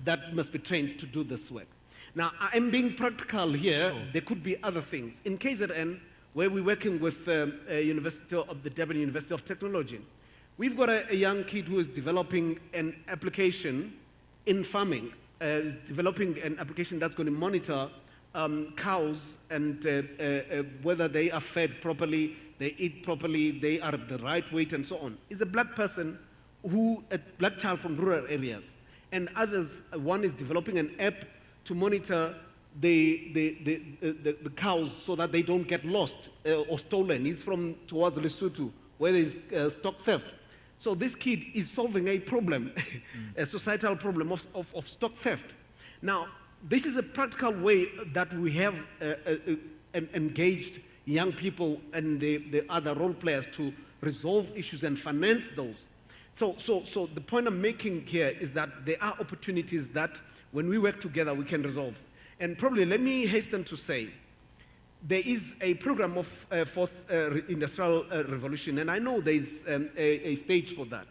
that must be trained to do this work. Now, I'm being practical here. Sure. There could be other things. In KZN, where we're working with the Durban University of Technology, we've got a young kid who is developing an application in farming, developing an application that's going to monitor cows and whether they are fed properly, they eat properly, they are the right weight, and so on. Is a black person a black child from rural areas. And others, one is developing an app to monitor the cows so that they don't get lost or stolen. He's from towards Lesotho, where there's stock theft. So this kid is solving a problem, a societal problem of stock theft. Now, this is a practical way that we have engaged young people and the other role players to resolve issues and finance those. So the point I'm making here is that there are opportunities that when we work together, we can resolve. And probably let me hasten to say, there is a program of Fourth Industrial Revolution, and I know there is a stage for that.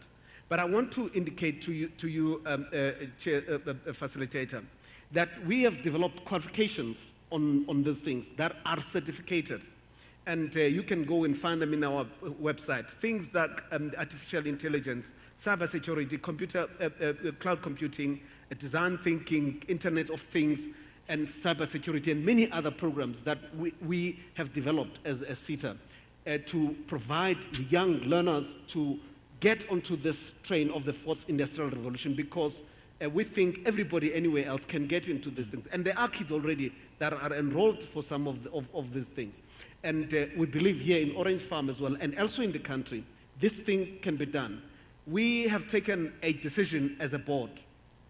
But I want to indicate to you Chair, Facilitator, that we have developed qualifications on these things that are certificated. And you can go and find them in our website. Things like artificial intelligence, cybersecurity, cloud computing, design thinking, Internet of Things, and cybersecurity, and many other programs that we have developed as a SETA to provide young learners to get onto this train of the fourth industrial revolution, because we think everybody anywhere else can get into these things. And there are kids already that are enrolled for some of these things. And we believe here in Orange Farm as well, and also in the country, this thing can be done. We have taken a decision as a board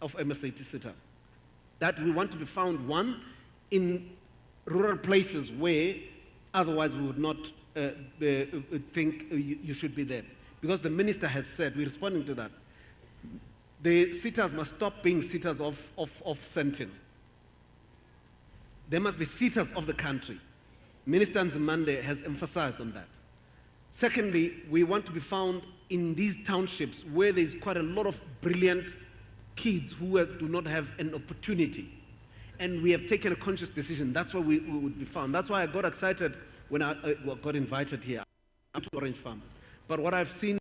of MSAT SETA that we want to be found, one, in rural places where otherwise we would not think you should be there. Because the minister has said, we're responding to that, the SETAs must stop being SETAs of Sentin. There must be SETAs of the country. Minister Nzimande has emphasized on that. Secondly, we want to be found in these townships where there's quite a lot of brilliant kids who do not have an opportunity. And we have taken a conscious decision. That's where we would be found. That's why I got excited when I got invited here to Orange Farm. But what I've seen,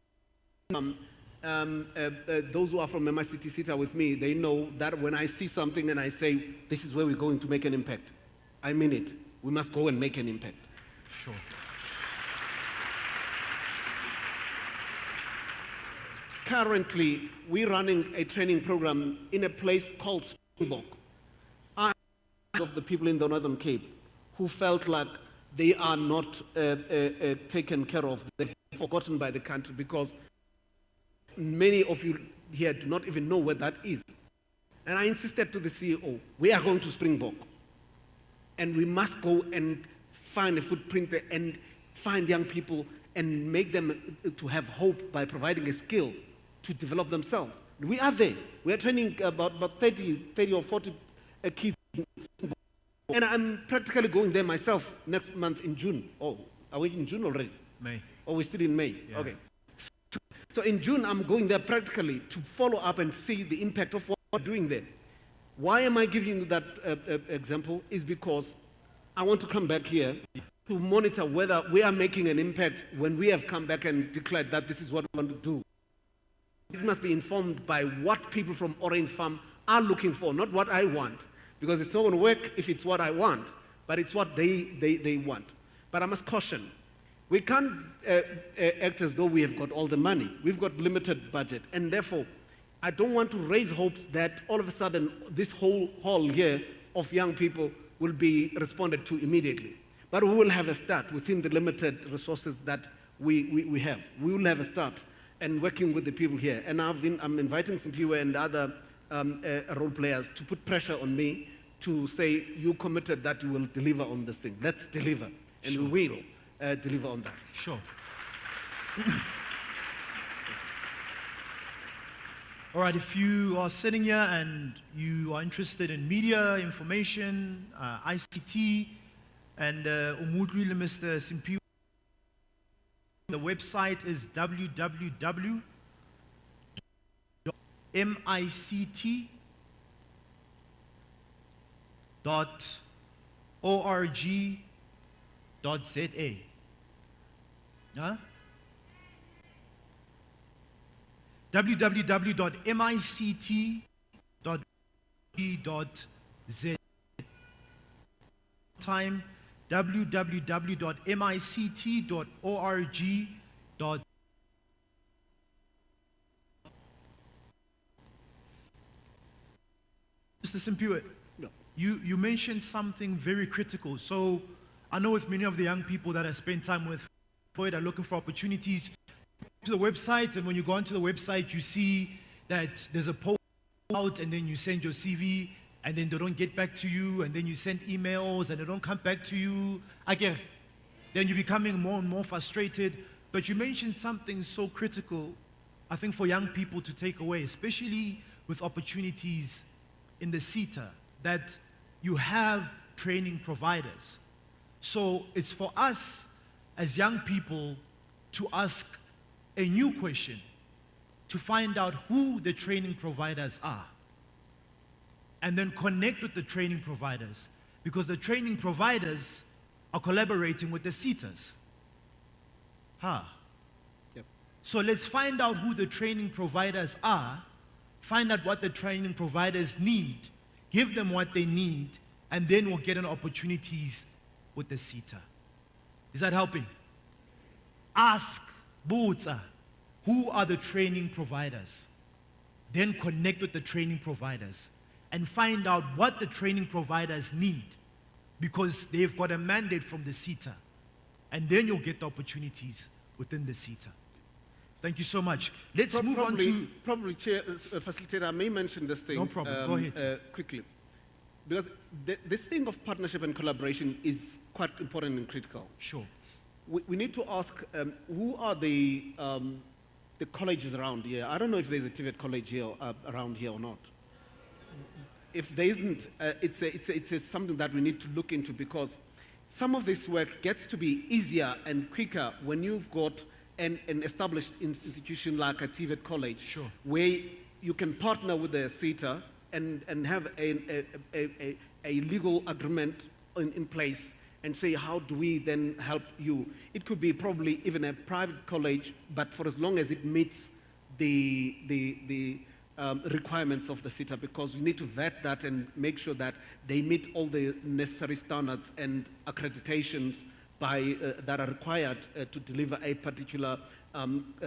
those who are from MICT SETA with me, they know that when I see something and I say, this is where we're going to make an impact, I mean it. We must go and make an impact. Sure. Currently, we're running a training program in a place called Springbok. I of the people in the Northern Cape who felt like they are not taken care of, they're forgotten by the country, because many of you here do not even know where that is. And I insisted to the CEO, we are going to Springbok. And we must go and find a footprint there and find young people and make them to have hope by providing a skill to develop themselves. We are there. We are training about 30 or 40 kids. And I'm practically going there myself next month in June. Oh, are we in June already? May. Oh, we're still in May. Yeah. Okay. So in June, I'm going there practically to follow up and see the impact of what we're doing there. Why am I giving you that example? Is because I want to come back here to monitor whether we are making an impact when we have come back and declared that this is what we want to do. It must be informed by what people from Orange Farm are looking for, not what I want. Because it's not going to work if it's what I want, but it's what they want. But I must caution, we can't act as though we have got all the money. We've got limited budget, and therefore, I don't want to raise hopes that all of a sudden this whole hall here of young people will be responded to immediately. But we will have a start within the limited resources that we have. We will have a start and working with the people here. And I'm inviting some people and other role players to put pressure on me to say, you committed that you will deliver on this thing. Let's deliver. And Sure. we will deliver on that. Sure. All right, if you are sitting here and you are interested in media, information, ICT, and Umudlu Mr. Simpiwe, the website is www.mict.org.za. Huh? www.mict.org.za. Time www.mict.org.za. Mr. Simpiwe, No. you mentioned something very critical. So I know with many of the young people that I spend time with, are looking for opportunities, to the website, and when you go onto the website, you see that there's a post out, and then you send your CV, and then they don't get back to you, and then you send emails, and they don't come back to you. Again, then you're becoming more and more frustrated. But you mentioned something so critical, I think, for young people to take away, especially with opportunities in the SETA, that you have training providers. So it's for us as young people to ask a new question, to find out who the training providers are. and then connect with the training providers, because the training providers are collaborating with the seaters. Yep. So let's find out who the training providers are, find out what the training providers need, give them what they need, and then we'll get an opportunities with the seater. Is that helping? Ask, Buza, who are the training providers? Then connect with the training providers and find out what the training providers need, because they've got a mandate from the seater. And then you'll get the opportunities within the seater. Thank you so much. Let's move on to... Probably, Chair, Facilitator, I may mention this thing. No problem. Go ahead. Quickly. Because this thing of partnership and collaboration is quite important and critical. Sure. We need to ask, who are the colleges around here? I don't know if there's a TVET college here around here or not. If there isn't, it's something that we need to look into, because some of this work gets to be easier and quicker when you've got an established institution like a TVET college, sure, where you can partner with the SETA and have a legal agreement in place and say, how do we then help you? It could be probably even a private college, but for as long as it meets the requirements of the SETA, because you need to vet that and make sure that they meet all the necessary standards and accreditations that are required to deliver a particular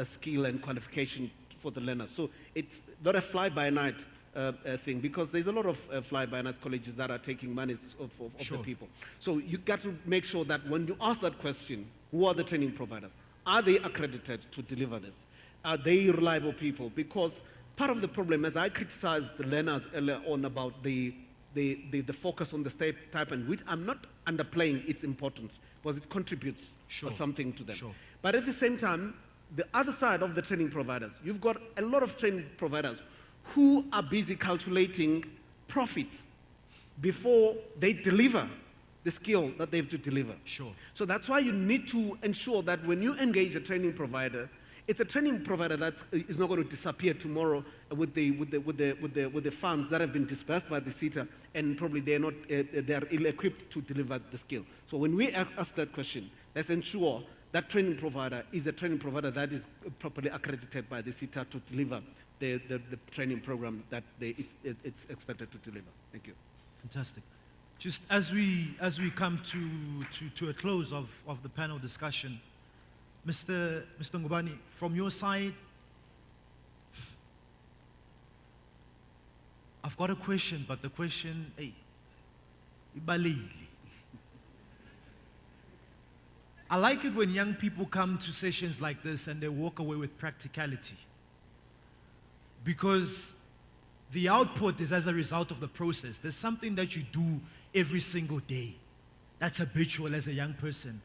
skill and qualification for the learner. So it's not a fly-by-night thing, because there's a lot of fly-by-night colleges that are taking monies of sure, the people. So you got to make sure that when you ask that question, who are the training providers? Are they accredited to deliver this? Are they reliable people? Because part of the problem, as I criticized the learners earlier on about the focus on the state type and which I'm not underplaying its importance, because it contributes sure, something to them. Sure. But at the same time, the other side of the training providers, you've got a lot of training providers who are busy calculating profits before they deliver the skill that they have to deliver. Sure. So that's why you need to ensure that when you engage a training provider, it's a training provider that is not going to disappear tomorrow with the funds that have been dispersed by the SETA, and probably they are ill-equipped to deliver the skill. So when we ask that question, let's ensure that training provider is a training provider that is properly accredited by the SETA to deliver the training program that it's expected to deliver. Thank you. Fantastic. Just as we come to a close of the panel discussion, Mr. Ngubani, from your side, I've got a question, but the question, hey, I like it when young people come to sessions like this and they walk away with practicality, because the output is as a result of the process. There's something that you do every single day that's habitual as a young person.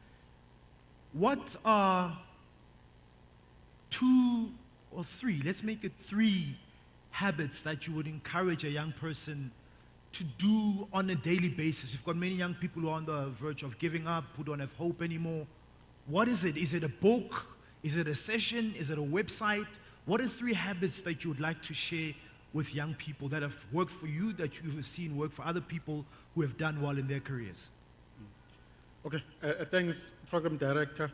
What are 2 or 3, let's make it 3 habits that you would encourage a young person to do on a daily basis? You've got many young people who are on the verge of giving up, who don't have hope anymore. What is it? Is it a book? Is it a session? Is it a website? What are 3 habits that you would like to share with young people that have worked for you, that you have seen work for other people who have done well in their careers? Okay, thanks, Program Director.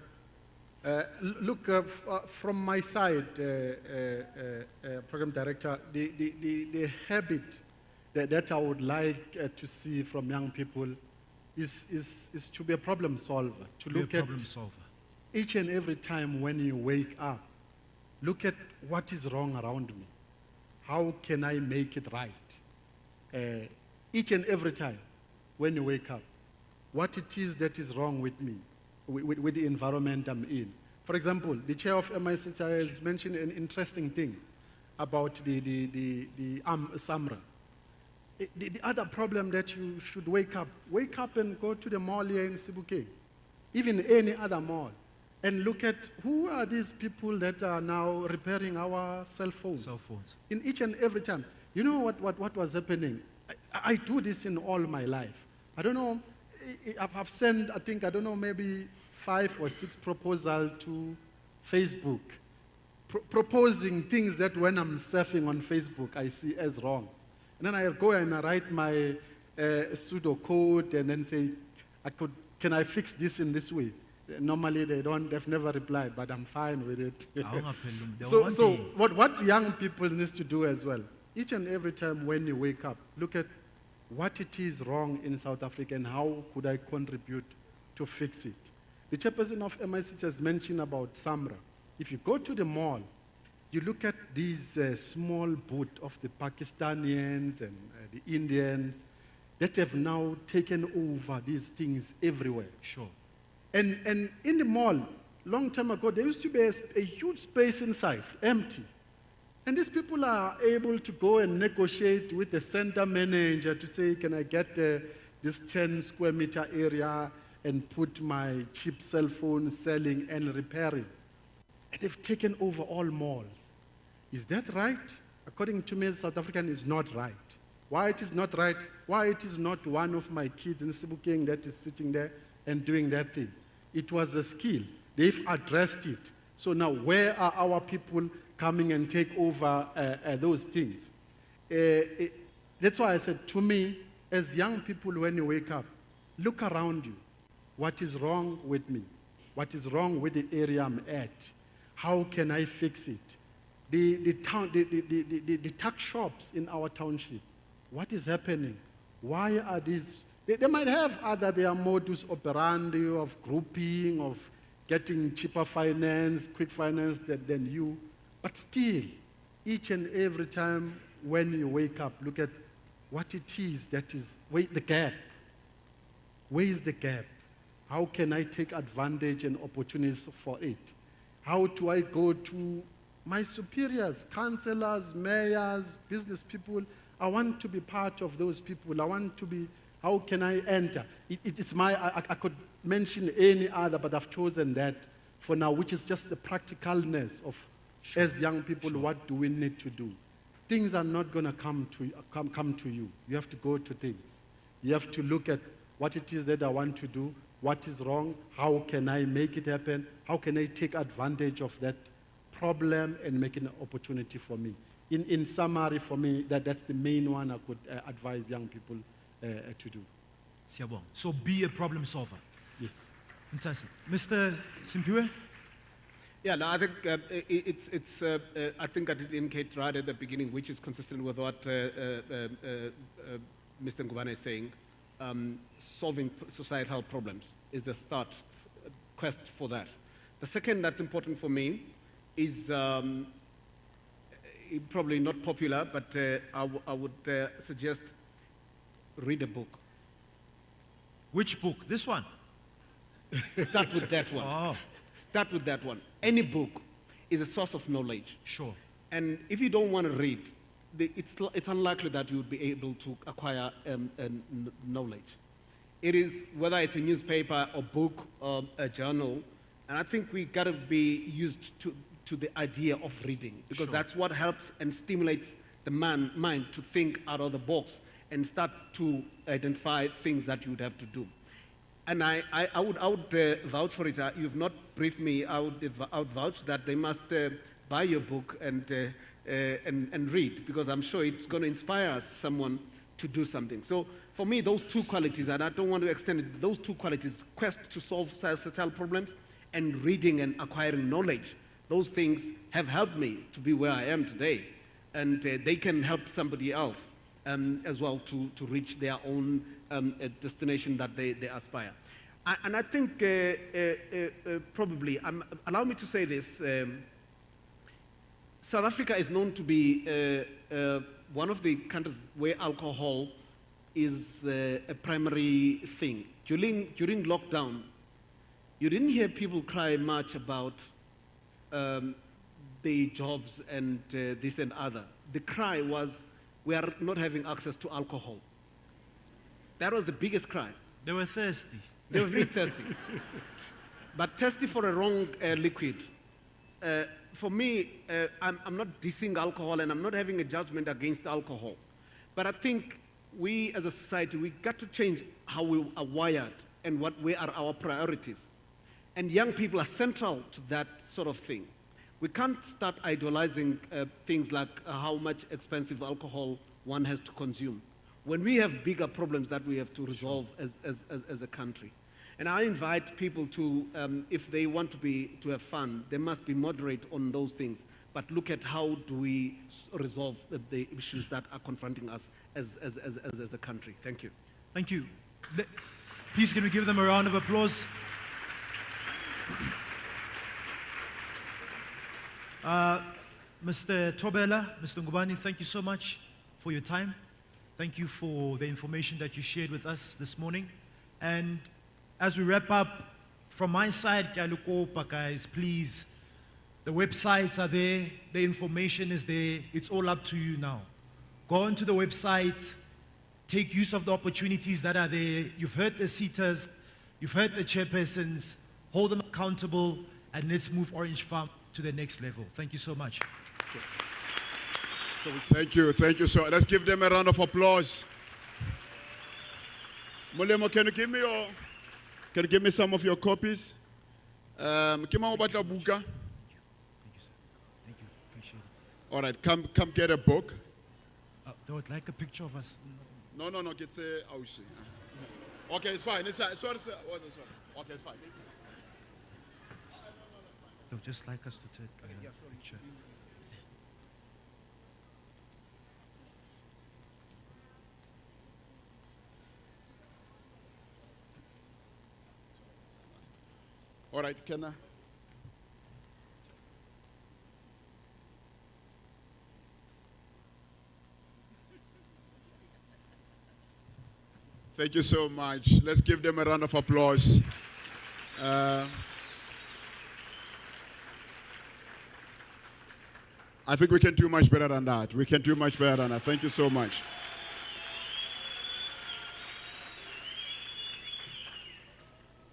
Look, from my side, Program Director, the habit that I would like to see from young people is to be a problem solver, to look at each and every time when you wake up, look at what is wrong around me. How can I make it right? Each and every time when you wake up, what it is that is wrong with me, with the environment I'm in. For example, the chair of MICCI has mentioned an interesting thing about the SAMRA. The other problem that you should wake up and go to the mall here in Sibuke, even any other mall, and look at who are these people that are now repairing our cell phones. In each and every time. You know what was happening? I do this in all my life. I don't know, I've sent, I think, I don't know, maybe 5 or 6 proposals to Facebook, proposing things that when I'm surfing on Facebook, I see as wrong. And then I go and I write my pseudo code and then say, can I fix this in this way? Normally they've never replied, but I'm fine with it. So what young people need to do as well, each and every time when you wake up, look at what it is wrong in South Africa and how could I contribute to fix it. The chairperson of MIC has mentioned about Samra. If you go to the mall, you look at these small booths of the Pakistanians and the Indians that have now taken over these things everywhere. Sure. And in the mall, long time ago, there used to be a huge space inside, empty. And these people are able to go and negotiate with the center manager to say, can I get this 10 square meter area and put my cheap cell phone selling and repairing? And they've taken over all malls. Is that right? According to me, as South African, is not right. Why it is not right? Why it is not one of my kids in Sibukeng that is sitting there and doing that thing? It was a skill. They've addressed it. So now where are our people coming and take over those things? That's why I said, to me, as young people, when you wake up, look around you. What is wrong with me? What is wrong with the area I'm at? How can I fix it? The tuck shops in our township, what is happening? Why are these? They might have their modus operandi of grouping, of getting cheaper finance, quick finance than you. But still, each and every time when you wake up, look at what it is that is, the gap. Where is the gap? How can I take advantage and opportunities for it? How do I go to my superiors, councillors, mayors, business people? I want to be part of those people. I want to be, how can I enter? I could mention any other, but I've chosen that for now, which is just the practicalness of, as young people, what do we need to do? Things are not going to come to you. You have to go to things. You have to look at what it is that I want to do, what is wrong, how can I make it happen, how can I take advantage of that problem and make it an opportunity for me. In summary, for me, that's the main one I could advise young people to do. So be a problem solver. Yes. Fantastic. Mr. Simpiwe? Yeah, no, I think I think I did indicate right at the beginning, which is consistent with what Mr. Ngubane is saying. Solving societal problems is the start quest for that. The second that's important for me is probably not popular, but I would suggest read a book. Which book? This one? Start with that one. Oh. Start with that one. Any book is a source of knowledge. Sure. And if you don't want to read, it's unlikely that you would be able to acquire knowledge. It is, whether it's a newspaper or book or a journal, and I think we got to be used to the idea of reading, because that's what helps and stimulates the mind to think out of the box and start to identify things that you would have to do. And I would vouch for it. You've not briefed me. I would vouch that they must buy your book and read, because I'm sure it's going to inspire someone to do something. So for me, those two qualities, and I don't want to extend it, those two qualities, quest to solve societal problems and reading and acquiring knowledge, those things have helped me to be where I am today. And they can help somebody else as well to reach their own destination that they aspire. And I think probably, allow me to say this, South Africa is known to be one of the countries where alcohol is a primary thing. During lockdown, you didn't hear people cry much about the jobs and this and other. The cry was, we are not having access to alcohol. That was the biggest cry. They were thirsty. They were very thirsty. But thirsty for a wrong liquid. For me, I'm not dissing alcohol, and I'm not having a judgment against alcohol. But I think we as a society, we got to change how we are wired and where are our priorities. And young people are central to that sort of thing. We can't start idolizing things like how much expensive alcohol one has to consume. When we have bigger problems that we have to resolve as a country. And I invite people to, if they want to have fun, they must be moderate on those things. But look at how do we resolve the issues that are confronting us as a country. Thank you. Thank you. Please, can we give them a round of applause? Mr. Tobela, Mr. Ngubani, thank you so much for your time. Thank you for the information that you shared with us this morning. And as we wrap up, from my side, Kyalukopa, guys, please, the websites are there, the information is there, it's all up to you now. Go onto the website, take use of the opportunities that are there. You've heard the seaters, you've heard the chairpersons, hold them accountable, and let's move Orange Farm to the next level. Thank you so much. Thank you. So let's give them a round of applause. Molemo, can you give me some of your copies? Kima obata buka. Thank you, sir. Thank you. Appreciate it. All right, come get a book. They would like a picture of us. No, get say aushi. Okay, it's fine. Sorry. Okay, it's fine. They would just like us to take a picture. All right, can I? Thank you so much. Let's give them a round of applause. I think we can do much better than that. Thank you so much.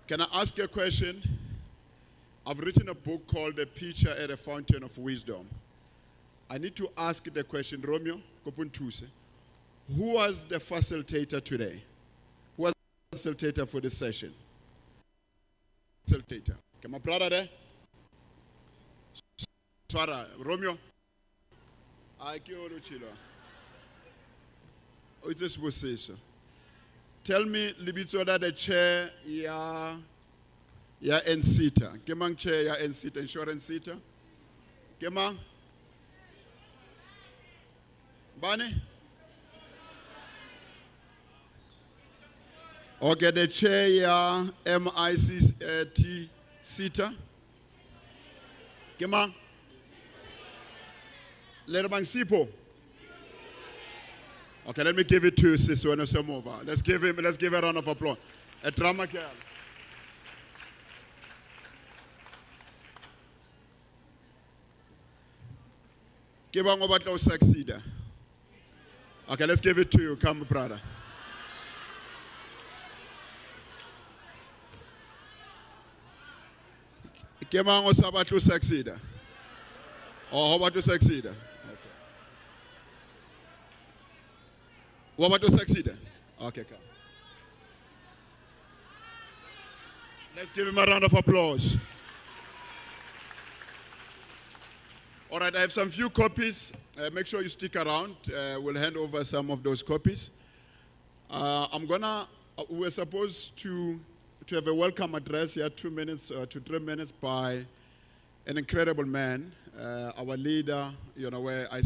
Can I ask you a question? I've written a book called The Pitcher at the Fountain of Wisdom. I need to ask the question, Romeo Kopuntuse, who was the facilitator today? Who was the facilitator for this session? Facilitator. Come on, brother there. Swara, Romeo. Oh, it's a position. Tell me, Libito, that the chair, ya N-seater. Kemang chair, ya N-seater, insurance seater. Kemang? Bani? Okay, the chair, ya MICT seater. Kemang? Lerbang Sipo. Okay, let me give it to Sisu and Osamova. Let's give a round of applause. A drama girl. Give on over to succeed. Okay, let's give it to you. Come, brother. Give on over to succeed. Or how about to succeed? What about to succeed? Okay, come. Let's give him a round of applause. All right, I have some few copies. Make sure you stick around. We'll hand over some of those copies. We're supposed to have a welcome address here, 2 minutes to 3 minutes by an incredible man, our leader, where I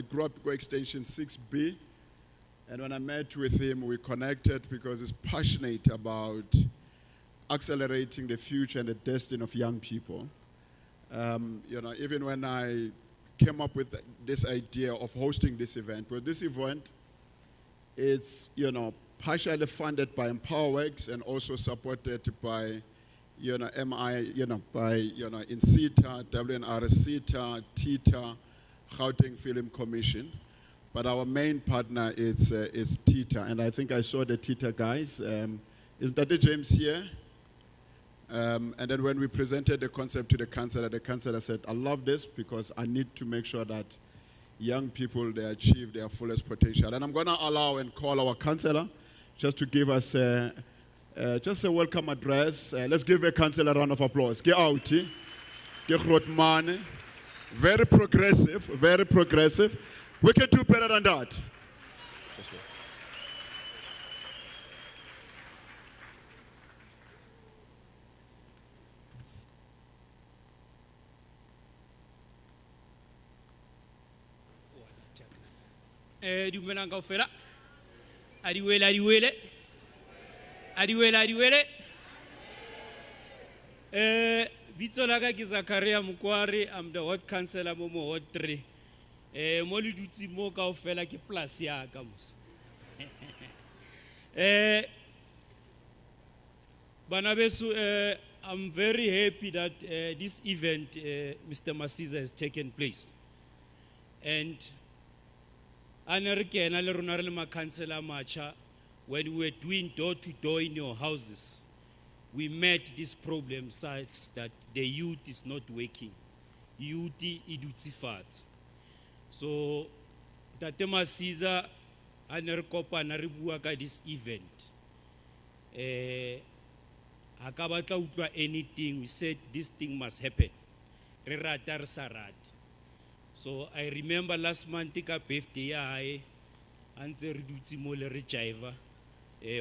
grew up, go extension 6B. And when I met with him, we connected because he's passionate about accelerating the future and the destiny of young people. Even when I came up with this idea of hosting this event, well, this event is, partially funded by EmpowaYouth and also supported by, INSETA, WNRSETA, TITA, Gauteng Film Commission. But our main partner is TITA, and I think I saw the TITA guys. Is Dr. James here? And then when we presented the concept to the councillor said, I love this because I need to make sure that young people, they achieve their fullest potential. And I'm going to allow and call our councillor just to give us just a welcome address. Let's give a councillor a round of applause. Get out. Get Very progressive, very progressive. We can do better than that. Dumelang kaofela. Adiwele. Bitso la ka ke Zakaria Mokwari, I'm the ward councillor mo ward 3. Mo le dutsi mo kaofela ke plus ya ka mos. Bana beso, I'm very happy that this event, Mr. Masiza, has taken place. And American councillor Macha, when we were doing door to door in your houses, we met this problem such that the youth is not working. Youth idutsifats. So Tate Masiza anerkopa na re bua ka this event. Akabatla utlwa anything, we said this thing must happen. Re rata re sa rate. So I remember last month ka birthday ya hae antse re dutse mo le re jiva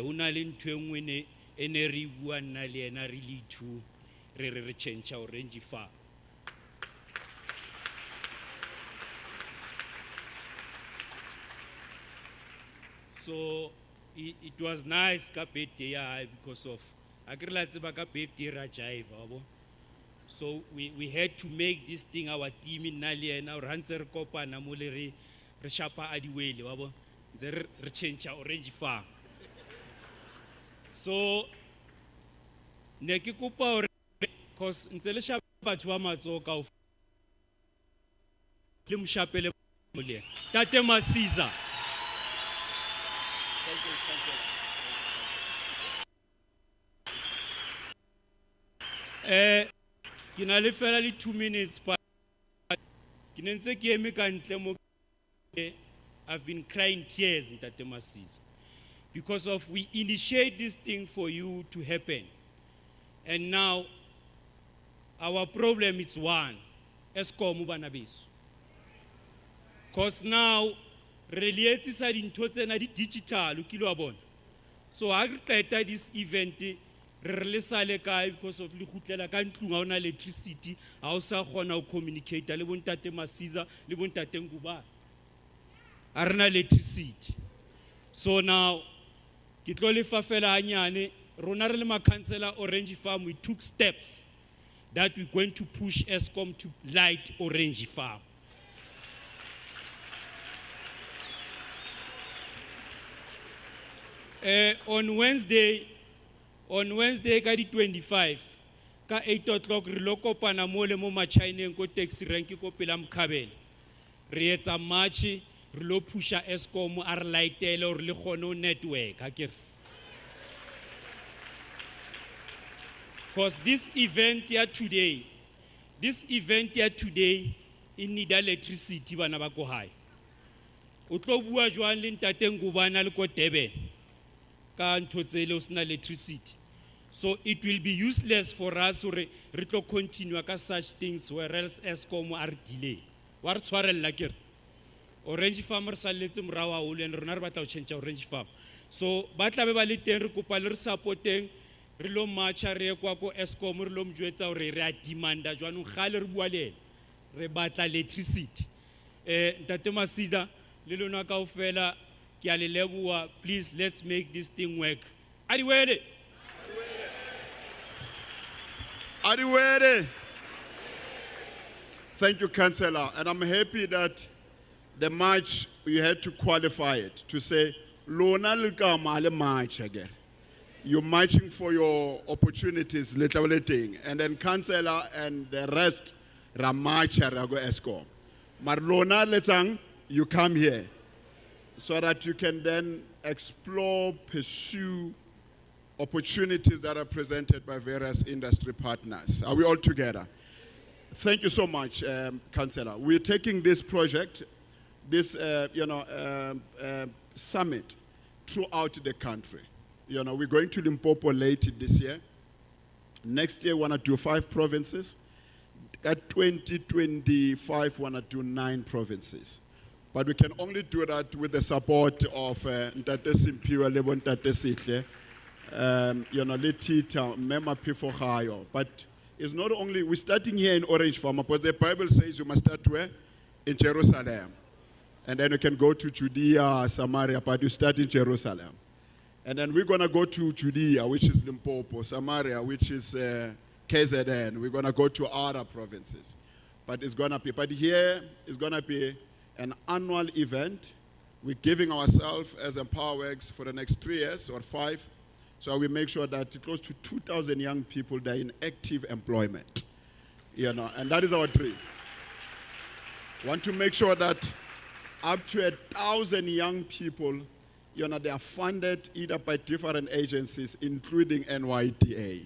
una le ntwe engwe ne ene re bua nna le ena re le two re change orange fa. So it was nice ka birthday ya hae because of akirela tseba ka birthday ra jiva. So we had to make this thing our team in Naliena or Hanser Copa Namuleri Reshapa Adiwele wabo re change orange farm. So neki kupa cause ntsele shapa batho ba matsoka o le mshapele mole Tate Masiza. Kina le fela le 2 minutes but kinentse ke eme ka ntle mo I've been crying tears in Tate Masiza because of we initiate this thing for you to happen, and now our problem is one, Eskom bana beso, cause now relieti sa dintho tsena di digital o kile wa bona. So ha re qeta this event re sale kae because of le khutlela ka ntlung ha ona electricity ha o sa kgona ho communicate le bontate Masiza le bontate Ngubane a rena electricity. So now ke tlo le fa fela hanyane rona re le ma councillor Orange Farm, we took steps that we're going to push Eskom to light Orange Farm. On Wednesday ka di 25 ka 8 o'clock re lo kopana mo le mo machineng ko taxi rank ko pela Mkhabela re etsa march re lo pusha Eskom a re lightele or le khono network akere. Because this event here today in need electricity bana ba ko hae o tlo bua jwang le ntate Ngubane le ko Durban ka ntho tsele o sna electricity. So it will be useless for us to continue ka such things where else Eskom are delay. Wa re tshwarella kere. Orange Farm re saletse morawa o le rona re batla go change Orange Farm. So ba tla be ba le teng re kopa le re supporteng re lo marcha re kwa ko Eskom re lo mjwetsa hore re a demanda jwanong gale re bua le re batla electricity. Ntate Masiza le lona kaofela ke a le leboha, please let's make this thing work. Adiwele. Thank you, Councillor. And I'm happy that the march, you had to qualify it to say, Lona Lukama march again. You're marching for your opportunities, little thing. And then Councillor and the rest, Ramacha Rago Eskom. Marlona Letang, you come here so that you can then explore, pursue opportunities that are presented by various industry partners. Are we all together? Thank you so much, Councillor. We're taking this project, this summit throughout the country. We're going to Limpopo late this year. Next year, we want to do 5 provinces. At 2025, we want to do 9 provinces. But we can only do that with the support of Ntate Simpiwe le Ntate Sihle, Letita, Mema Pifohayo. But it's not only, we're starting here in Orange Farm, but the Bible says you must start where? In Jerusalem. And then you can go to Judea, Samaria, but you start in Jerusalem. And then we're going to go to Judea, which is Limpopo, Samaria, which is KZN. We're going to go to other provinces. But here it's going to be an annual event. We're giving ourselves as EmpowaYouth for the next 3 years or 5. So we make sure that close to 2,000 young people are in active employment. And that is our dream. Want to make sure that up to 1,000 young people, they are funded either by different agencies, including NYDA.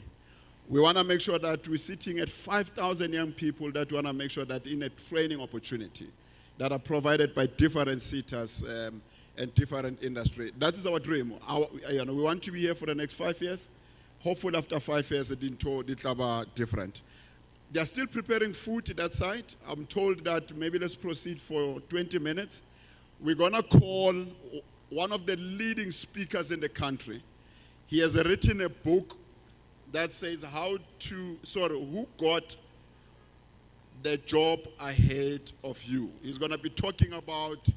We want to make sure that we're sitting at 5,000 young people that want to make sure that in a training opportunity that are provided by different sectors and different industry. That is our dream. We want to be here for the next 5 years. Hopefully after 5 years, it will be different. They are still preparing food at that site. I'm told that maybe let's proceed for 20 minutes. We're going to call one of the leading speakers in the country. He has written a book that says who got the job ahead of you. He's going to be talking about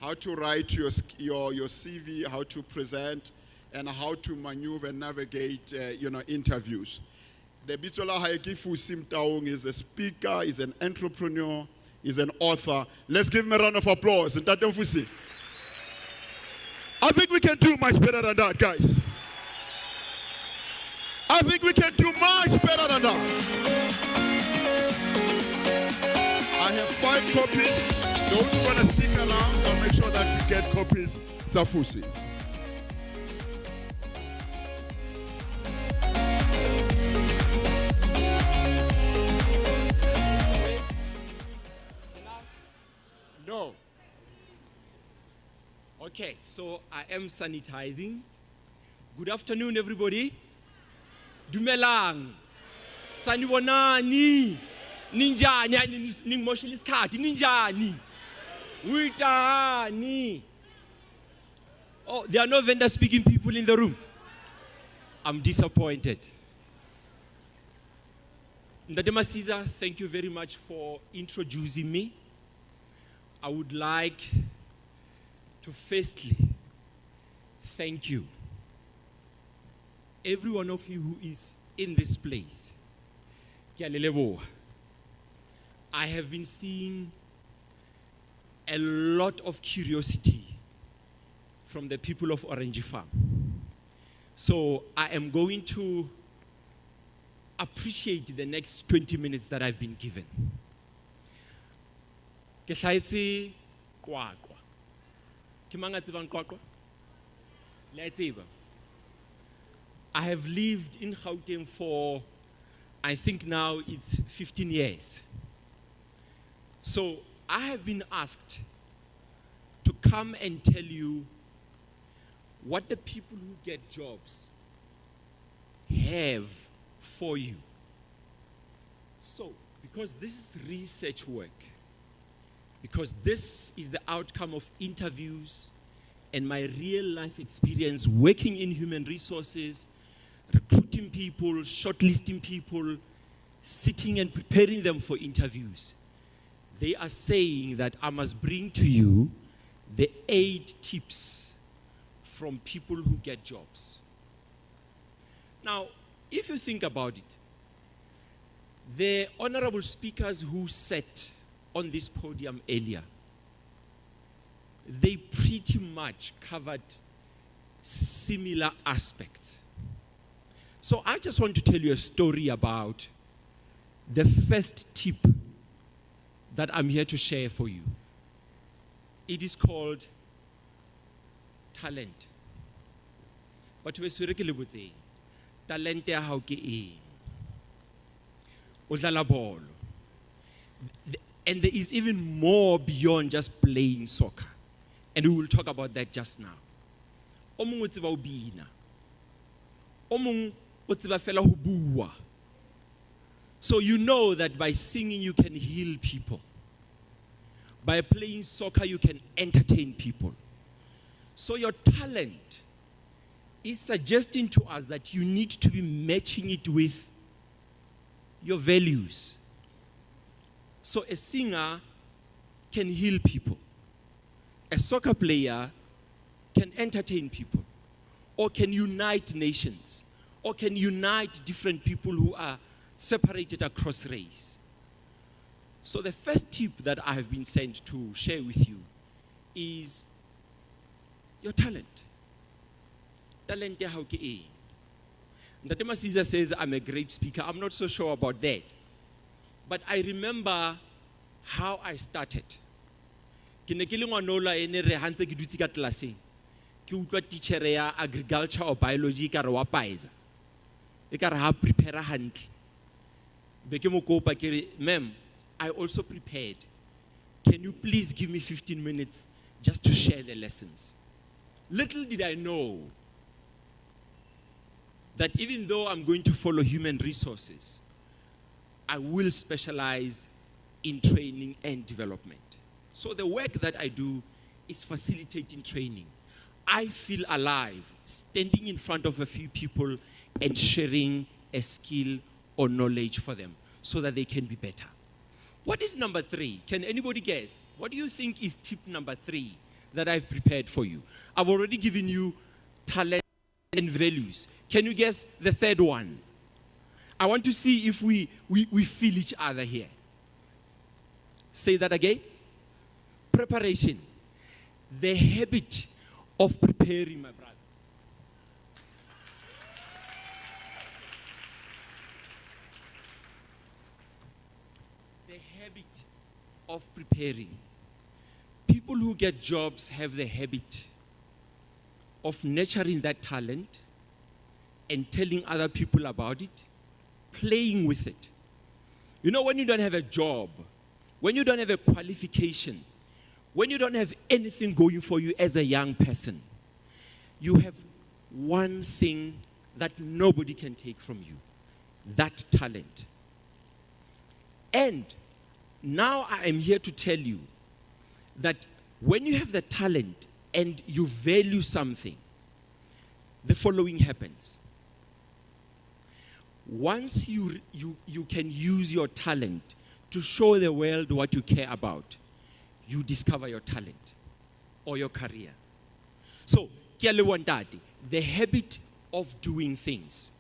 how to write your CV, how to present, and how to maneuver and navigate, interviews. The Bitola Hayekifu Simtaung is a speaker, is an entrepreneur, is an author. Let's give him a round of applause. I think we can do much better than that, guys. I think we can do much better than that. I have 5 copies. Those who want to stick around, I'll make sure that you get copies. Tafusi. No. Okay, so I am sanitizing. Good afternoon, everybody. Dumelang. Sanibonani. Ninjani. Ningmoshili isikhathi. Ninjani. Uitani. Oh, there are no vendor speaking people in the room. I'm disappointed. Ndade Masiza, thank you very much for introducing me. I would like to firstly thank you, every one of you who is in this place. I have been seeing a lot of curiosity from the people of Orange Farm. So I am going to appreciate the next 20 minutes that I've been given. I have lived in Gauteng for, I think now it's 15 years. So I have been asked to come and tell you what the people who get jobs have for you. So, because this is research work, because this is the outcome of interviews and my real life experience working in human resources, recruiting people, shortlisting people, sitting and preparing them for interviews. They are saying that I must bring to you the 8 tips from people who get jobs. Now, if you think about it, the honorable speakers who sat on this podium earlier, they pretty much covered similar aspects. So I just want to tell you a story about the first tip that I'm here to share for you. It is called talent. But we talent ya hao ke eng? O dlala bolo. And there is even more beyond just playing soccer. And we will talk about that just now. O mong o tseba ho bina. O mong o tseba fela ho bua. So you know that by singing you can heal people. By playing soccer you can entertain people. So your talent is suggesting to us that you need to be matching it with your values. So a singer can heal people. a soccer player can entertain people, or can unite nations, or can unite different people who are separated across race. So the first tip that I have been sent to share with you is your talent. Talent ya hao ke eng? Ntate Masiza says I'm a great speaker. I'm not so sure about that. But I remember how I started. Ke ne ke le ngwanola ene re hantse ke dutse ka tlelaseng. Ke utlwa teacher ya agriculture or biology ka re wa paisa. E ka re ha prepare hantle. Be ke mo kopa ke re, ma'am, I also prepared. Can you please give me 15 minutes just to share the lessons? Little did I know that even though I'm going to follow human resources, I will specialize in training and development. So the work that I do is facilitating training. I feel alive standing in front of a few people and sharing a skill or knowledge for them so that they can be better. What is number 3? Can anybody guess? What do you think is tip number 3 that I've prepared for you? I've already given you talent and values. Can you guess the third one? I want to see if we feel each other here. Say that again. Preparation. The habit of preparing, my brother. The habit of preparing. People who get jobs have the habit of nurturing that talent and telling other people about it, playing with it. You know, when you don't have a job, when you don't have a qualification, when you don't have anything going for you as a young person, you have one thing that nobody can take from you, that talent. And now I am here to tell you that when you have the talent and you value something, the following happens. Once you can use your talent to show the world what you care about, you discover your talent or your career. So, the habit of doing things.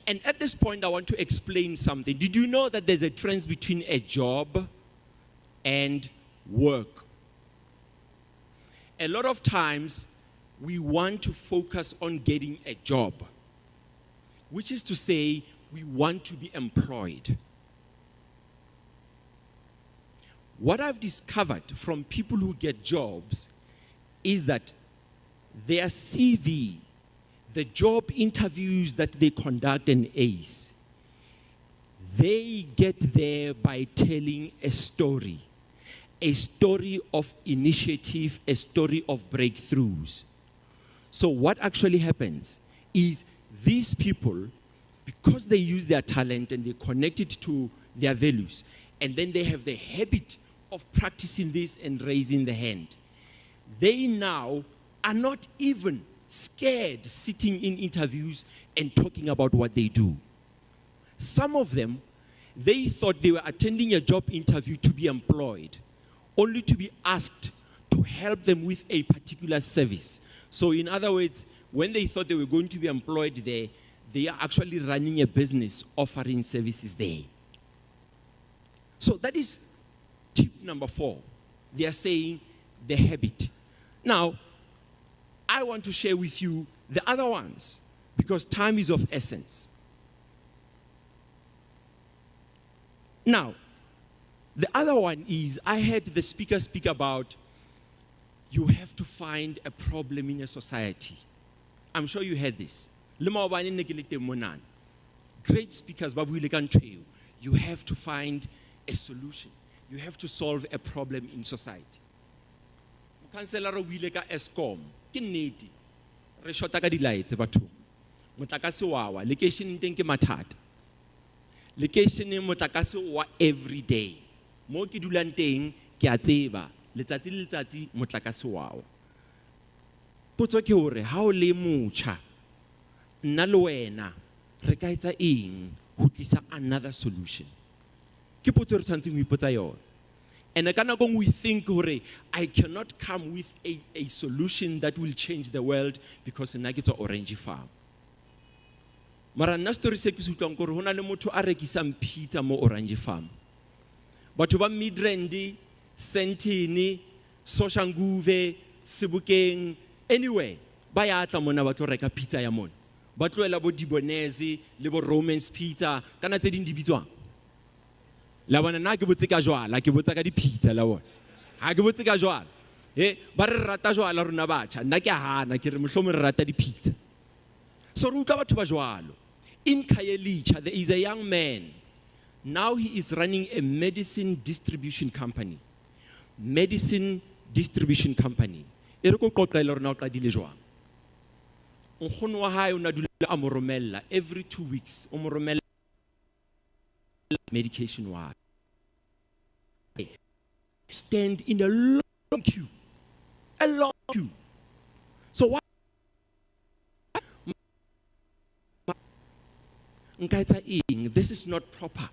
And at this point, I want to explain something. Did you know that there's a difference between a job and work? A lot of times, we want to focus on getting a job, which is to say, we want to be employed. What I've discovered from people who get jobs is that their CV, the job interviews that they conduct and ace, they get there by telling a story of initiative, a story of breakthroughs. So what actually happens is these people, because they use their talent and they connect it to their values, and then they have the habit of practicing this and raising the hand, they now are not even scared sitting in interviews and talking about what they do. Some of them, they thought they were attending a job interview to be employed, only to be asked to help them with a particular service. So in other words, when they thought they were going to be employed there, they are actually running a business offering services there. So that is tip number 4. They are saying the habit. Now, I want to share with you the other ones because time is of essence. Now, the other one is, I heard the speaker speak about you have to find a problem in a society. I'm sure you heard this. Great speakers, you have to find a solution. You have to solve a problem in society. Councillor wile ka Eskom ke nnete re shota ka dilaetse bathong motlakase wa location teng ke mathata location motlakase wa every day mo ke dulang teng ke a tseba letsatsi le letsatsi motlakase wa potso ke hore ha o le motjha nna le wena re ka etsa eng ho tlisa another solution ke potso re tshwantseng ho ipotsa yona And again, we think, I cannot come with a solution that will change the world because I get an orange farm. Mara nna story se ke se utlwang gore hona le motho a rekisang pizza mo orange farm. Batho ba Midrand, Sentini, Soshanguve, Sebokeng, anywhere, ba ya tla mona ba tlo reka pizza ya mona. Ba tloela bo Dibonese le bo Romans pizza kana tse ding di bitswang. La bona na ke botse ka jwala, ke botsa ka di pizza la bona. Ha ke botse ka jwala. Ba re rata jwala rona batjha, nna ke hana ke re mohlomong re rata di pizza. So re utlwa batho ba jwalo. In Khayelitsha there is a young man. Now he is running a medicine distribution company. Medicine distribution company. E re ko qoqela rona o qadile jwang. Nkgono wa hae o na dula a mo romella every 2 weeks. O mo romella medication wa. Stand in a long queue. A long queue. So what? This is not proper.